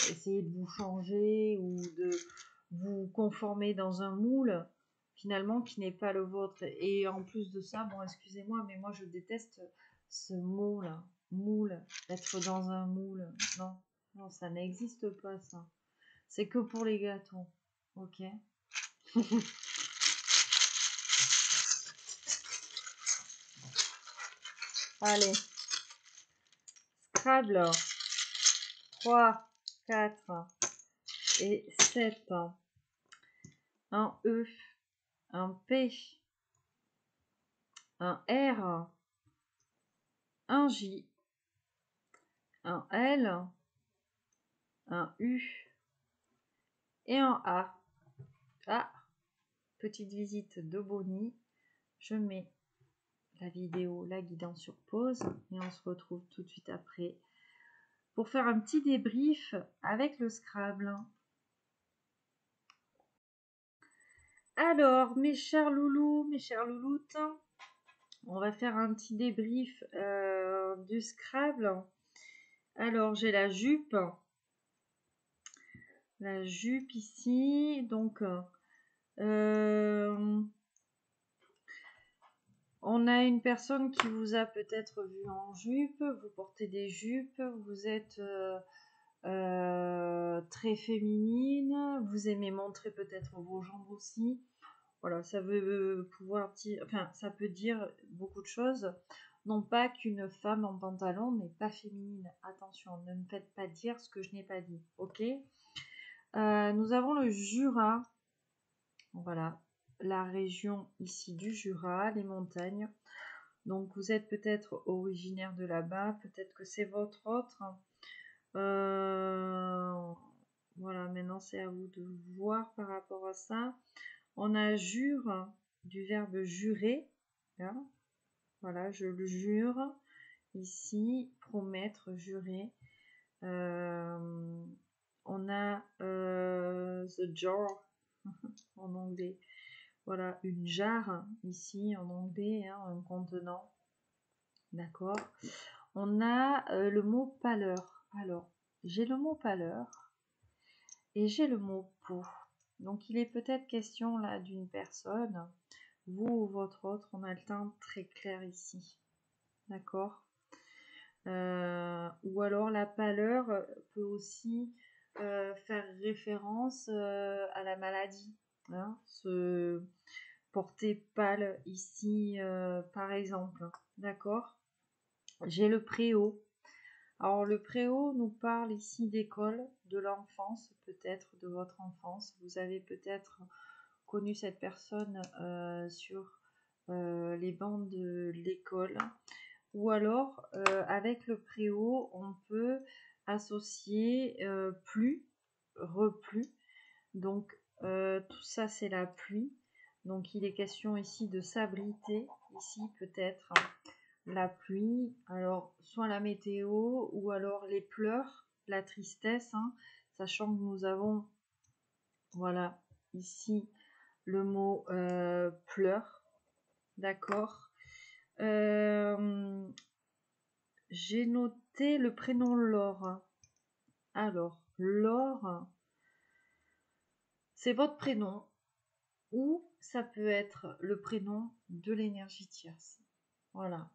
essayer de vous changer ou de vous conformer dans un moule, finalement, qui n'est pas le vôtre. Et en plus de ça, bon, excusez-moi, mais moi, je déteste ce mot-là, moule, être dans un moule. Non, non, ça n'existe pas, ça. C'est que pour les gâteaux, ok? Allez, Scrabble, 3, 4 et 7. Un E, un P, un R, un J, un L, un U et un A. Ah, petite visite de Bonnie. je mets la vidéo, la guidance sur pause et on se retrouve tout de suite après pour faire un petit débrief avec le Scrabble. Alors, mes chers loulous, mes chères louloutes, on va faire un petit débrief du Scrabble. Alors, j'ai la jupe ici, donc on a une personne qui vous a peut-être vu en jupe, vous portez des jupes, vous êtes très féminine, vous aimez montrer peut-être vos jambes aussi. Voilà, ça veut pouvoir dire, enfin, ça peut dire beaucoup de choses. Non pas qu'une femme en pantalon n'est pas féminine. Attention, ne me faites pas dire ce que je n'ai pas dit, ok? Nous avons le Jura. Voilà, la région ici du Jura, les montagnes. Donc vous êtes peut-être originaire de là-bas, peut-être que c'est votre autre. Voilà, maintenant c'est à vous de voir par rapport à ça. On a jure, du verbe jurer. Hein. Voilà, je le jure. Ici, promettre, jurer. On a the jar en anglais. Voilà, une jarre ici en anglais, hein, un contenant. D'accord. On a le mot pâleur. Alors, j'ai le mot pâleur et j'ai le mot peau. Donc, il est peut-être question là d'une personne, vous ou votre autre, on a le teint très clair ici. D'accord. Ou alors la pâleur peut aussi faire référence à la maladie. Hein, se porter pâle ici, par exemple. D'accord. J'ai le préau. Alors le préau nous parle ici d'école, de l'enfance, peut-être de votre enfance. Vous avez peut-être connu cette personne sur les bancs de l'école. Ou alors avec le préau, on peut associer plus, replu. Donc tout ça c'est la pluie. Donc il est question ici de s'abriter, ici peut-être la pluie, alors soit la météo ou alors les pleurs, la tristesse, hein, sachant que nous avons, voilà, ici le mot pleurs, d'accord. J'ai noté le prénom Laure. Alors, Laure, c'est votre prénom ou ça peut être le prénom de l'énergie tierce. Voilà.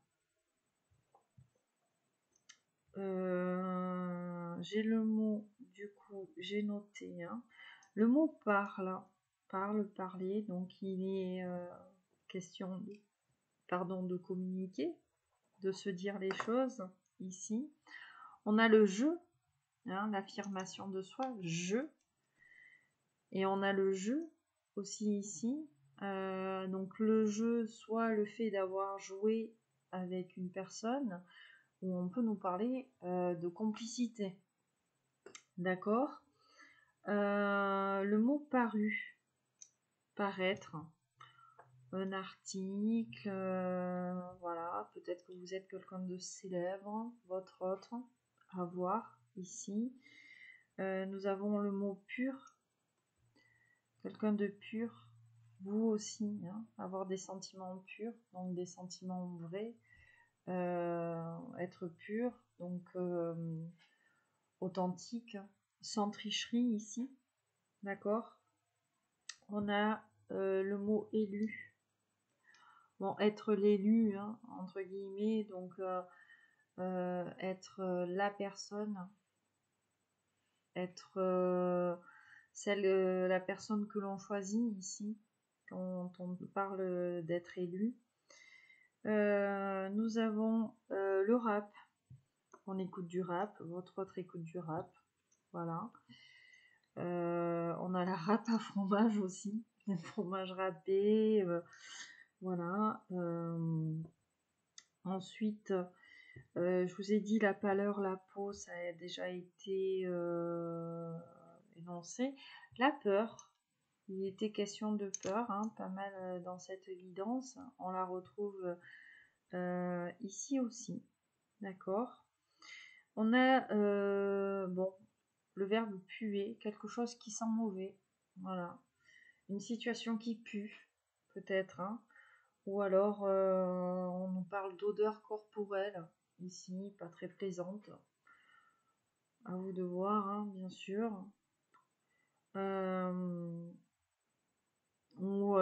J'ai le mot, du coup, j'ai noté. Hein. Le mot parle, parler, donc il est question de communiquer, de se dire les choses ici. On a le je, hein, l'affirmation de soi, je. Et on a le jeu aussi ici. Donc le jeu, soit le fait d'avoir joué avec une personne, où on peut nous parler de complicité. D'accord. Le mot paru, paraître, un article, voilà, peut-être que vous êtes quelqu'un de célèbre, votre autre, à voir ici. Nous avons le mot pur, quelqu'un de pur, vous aussi, hein, avoir des sentiments purs, donc des sentiments vrais, être pur, donc authentique, sans tricherie ici, d'accord. On a le mot élu, bon, être l'élu, hein, entre guillemets, donc être la personne, être la personne que l'on choisit ici, quand on parle d'être élu. Nous avons le rap, on écoute du rap, votre autre écoute du rap, voilà. On a la râpe à fromage aussi, le fromage râpé, voilà. Ensuite, je vous ai dit la pâleur, la peau, ça a déjà été énoncé. La peur, Il était question de peur, hein, pas mal dans cette guidance. On la retrouve ici aussi. D'accord. On a bon, le verbe puer, quelque chose qui sent mauvais. Voilà. Une situation qui pue, peut-être. Hein. Ou alors, on nous parle d'odeur corporelle, ici, pas très plaisante. À vous de voir, hein, bien sûr. Ou,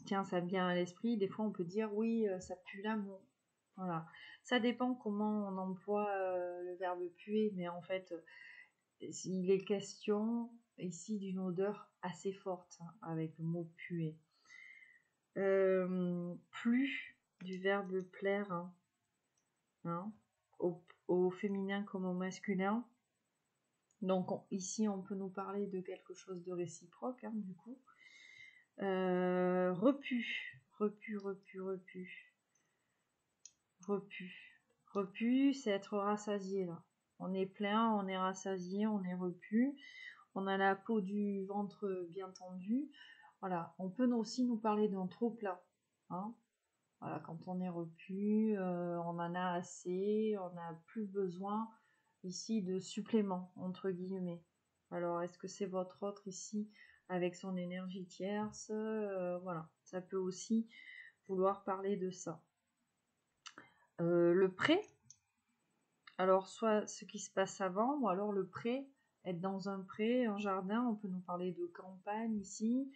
tiens, ça me vient à l'esprit, des fois on peut dire, oui, ça pue l'amour. Voilà. Ça dépend comment on emploie le verbe puer, mais en fait, il est question ici d'une odeur assez forte, hein, avec le mot puer. Plus du verbe plaire, hein, au féminin comme au masculin. Donc ici on peut nous parler de quelque chose de réciproque, hein, du coup. Repu, c'est être rassasié là. On est plein, on est rassasié, on est repu. On a la peau du ventre bien tendue. Voilà, on peut aussi nous parler d'un trop plat. Hein. Voilà, quand on est repu, on en a assez, on n'a plus besoin ici de suppléments, entre guillemets. Alors, est-ce que c'est votre autre ici avec son énergie tierce? Voilà, ça peut aussi vouloir parler de ça. Le pré, alors soit ce qui se passe avant, ou alors le pré, être dans un pré, un jardin, on peut nous parler de campagne ici,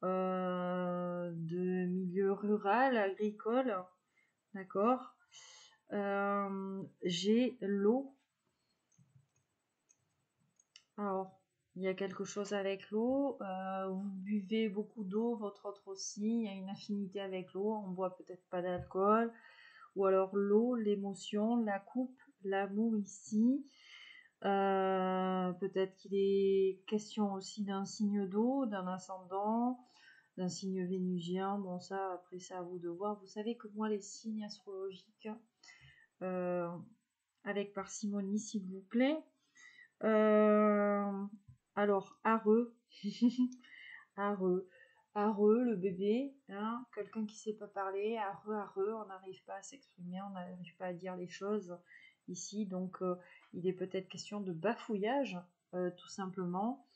de milieu rural, agricole, d'accord. J'ai l'eau. Alors, il y a quelque chose avec l'eau. Vous buvez beaucoup d'eau, votre autre aussi. Il y a une affinité avec l'eau. On boit peut-être pas d'alcool. Ou alors l'eau, l'émotion, la coupe, l'amour ici. Peut-être qu'il est question aussi d'un signe d'eau, d'un ascendant, d'un signe vénusien. Bon, ça, après, c'est à vous de voir. Vous savez que moi, les signes astrologiques, avec parcimonie, s'il vous plaît. Alors, areux, areux, le bébé, hein, quelqu'un qui ne sait pas parler, areux, on n'arrive pas à s'exprimer, on n'arrive pas à dire les choses ici, donc il est peut-être question de bafouillage, tout simplement,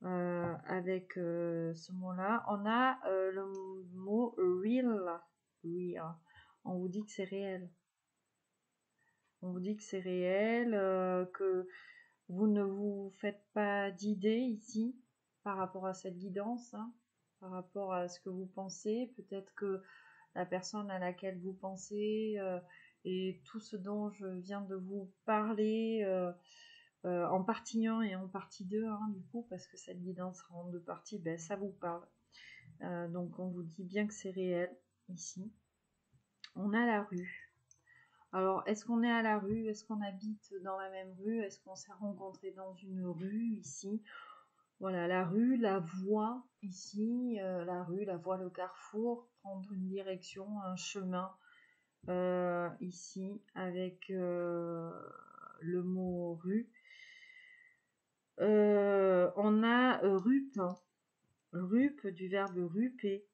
avec ce mot-là. On a le mot real, on vous dit que c'est réel. On vous dit que c'est réel, que vous ne vous faites pas d'idées ici par rapport à cette guidance, hein, par rapport à ce que vous pensez. Peut-être que la personne à laquelle vous pensez et tout ce dont je viens de vous parler en partie 1 et en partie 2, hein, du coup, parce que cette guidance sera en 2 parties, ben, ça vous parle. Donc on vous dit bien que c'est réel ici. On a la rue. Alors, est-ce qu'on est à la rue? Est-ce qu'on habite dans la même rue? Est-ce qu'on s'est rencontré dans une rue ici? Voilà, la rue, la voie ici, la rue, la voie, le carrefour, prendre une direction, un chemin ici avec le mot rue. On a rupe du verbe ruper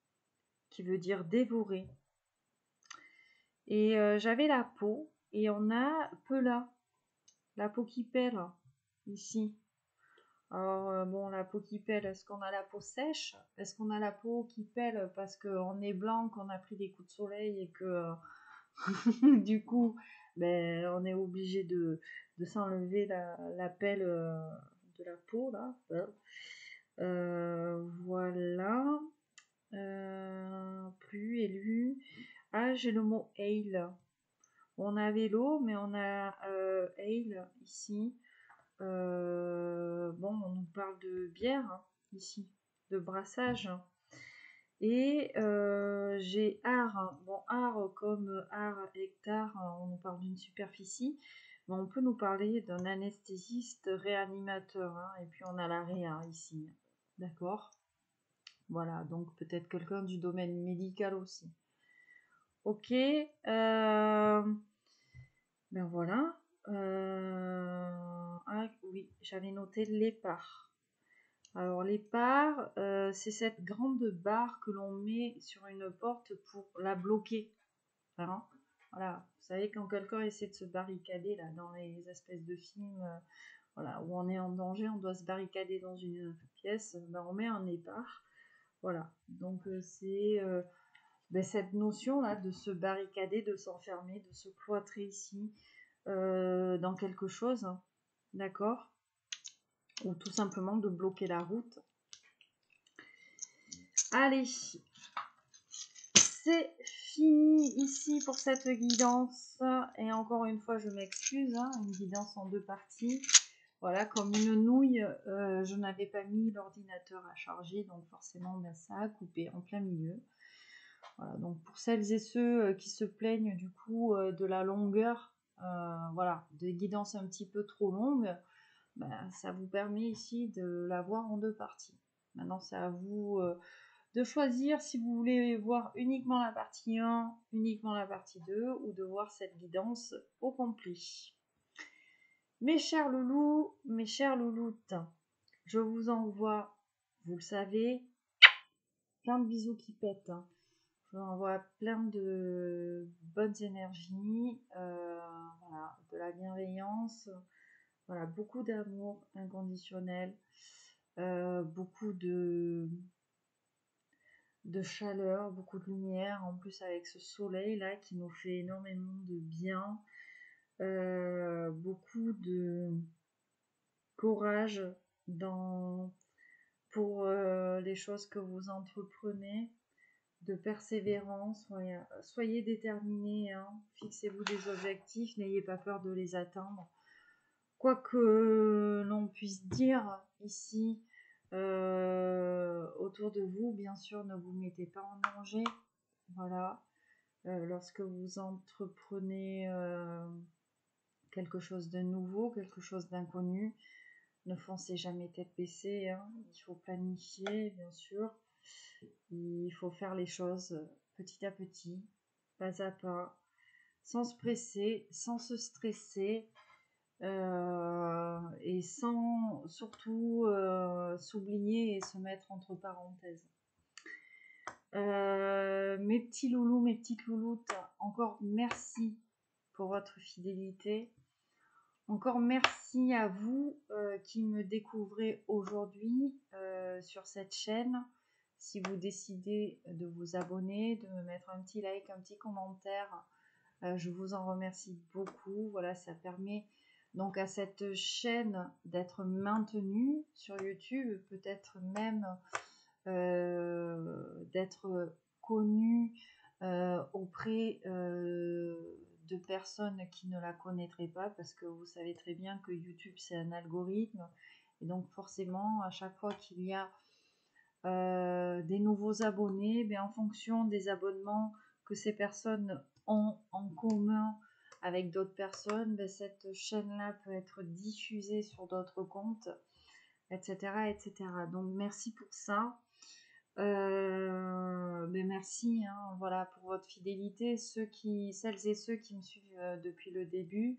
qui veut dire dévorer. Et j'avais la peau et on a pela. La peau qui pèle, ici. Alors, bon, la peau qui pèle, est-ce qu'on a la peau sèche? Est-ce qu'on a la peau qui pèle parce qu'on est blanc, qu'on a pris des coups de soleil et que, du coup, ben, on est obligé de s'enlever la pelle de la peau, là. Voilà. Plus élu. Ah, j'ai le mot ale. On a vélo, mais on a ale ici. Bon, on nous parle de bière hein, ici, de brassage. Et j'ai art. Bon, art comme art hectare, on nous parle d'une superficie. Mais on peut nous parler d'un anesthésiste réanimateur. Hein, et puis on a la réa ici. D'accord. Voilà, donc peut-être quelqu'un du domaine médical aussi. Ok. Ben voilà. Ah oui, j'avais noté l'épar. Alors les parts, c'est cette grande barre que l'on met sur une porte pour la bloquer. Hein, voilà, vous savez quand quelqu'un essaie de se barricader là dans les espèces de films, voilà, où on est en danger, on doit se barricader dans une pièce, ben, on met un épars. Voilà, donc c'est cette notion là de se barricader, de s'enfermer, de se cloîtrer ici dans quelque chose, hein, d'accord, ou tout simplement de bloquer la route. Allez, c'est fini ici pour cette guidance. Et encore une fois, je m'excuse, hein, une guidance en 2 parties. Voilà, comme une nouille, je n'avais pas mis l'ordinateur à charger, donc forcément, ben, ça a coupé en plein milieu. Voilà, donc pour celles et ceux qui se plaignent du coup de la longueur, voilà, de guidance un petit peu trop longue, ben, ça vous permet ici de la voir en 2 parties. Maintenant, c'est à vous de choisir si vous voulez voir uniquement la partie 1, uniquement la partie 2, ou de voir cette guidance au complet. Mes chers loulous, mes chères louloutes, je vous envoie, vous le savez, plein de bisous qui pètent. Je vous envoie plein de bonnes énergies, voilà, de la bienveillance, voilà, beaucoup d'amour inconditionnel, beaucoup de chaleur, beaucoup de lumière, en plus avec ce soleil là qui nous fait énormément de bien, beaucoup de courage pour les choses que vous entreprenez, de persévérance, soyez déterminés, hein, fixez-vous des objectifs, n'ayez pas peur de les atteindre. Quoi que l'on puisse dire ici autour de vous, bien sûr, ne vous mettez pas en danger. Voilà, lorsque vous entreprenez quelque chose de nouveau, quelque chose d'inconnu, ne foncez jamais tête baissée, hein. Il faut planifier, bien sûr. Il faut faire les choses petit à petit, pas à pas, sans se presser, sans se stresser, et sans surtout s'oublier et se mettre entre parenthèses. Mes petits loulous, mes petites louloutes, encore merci pour votre fidélité. Encore merci à vous qui me découvrez aujourd'hui sur cette chaîne. Si vous décidez de vous abonner, de me mettre un petit like, un petit commentaire, je vous en remercie beaucoup. Voilà, ça permet donc à cette chaîne d'être maintenue sur YouTube, peut-être même d'être connue auprès de personnes qui ne la connaîtraient pas, parce que vous savez très bien que YouTube c'est un algorithme, et donc forcément à chaque fois qu'il y a des nouveaux abonnés, ben, en fonction des abonnements que ces personnes ont en commun avec d'autres personnes, ben, cette chaîne-là peut être diffusée sur d'autres comptes, etc., etc. Donc merci pour ça. Ben merci, hein, voilà, pour votre fidélité. Celles et ceux qui me suivent depuis le début,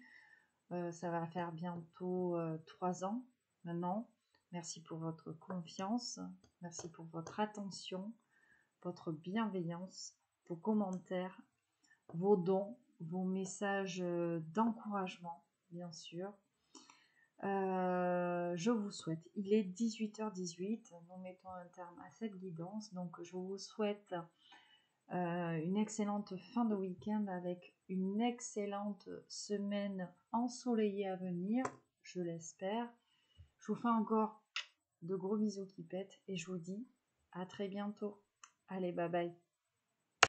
ça va faire bientôt 3 ans maintenant. Merci pour votre confiance, merci pour votre attention, votre bienveillance, vos commentaires, vos dons, vos messages d'encouragement, bien sûr. Je vous souhaite, il est 18h18, nous mettons un terme à cette guidance, donc je vous souhaite une excellente fin de week-end avec une excellente semaine ensoleillée à venir, je l'espère. Je vous fais encore de gros bisous qui pètent et je vous dis à très bientôt. Allez, bye bye.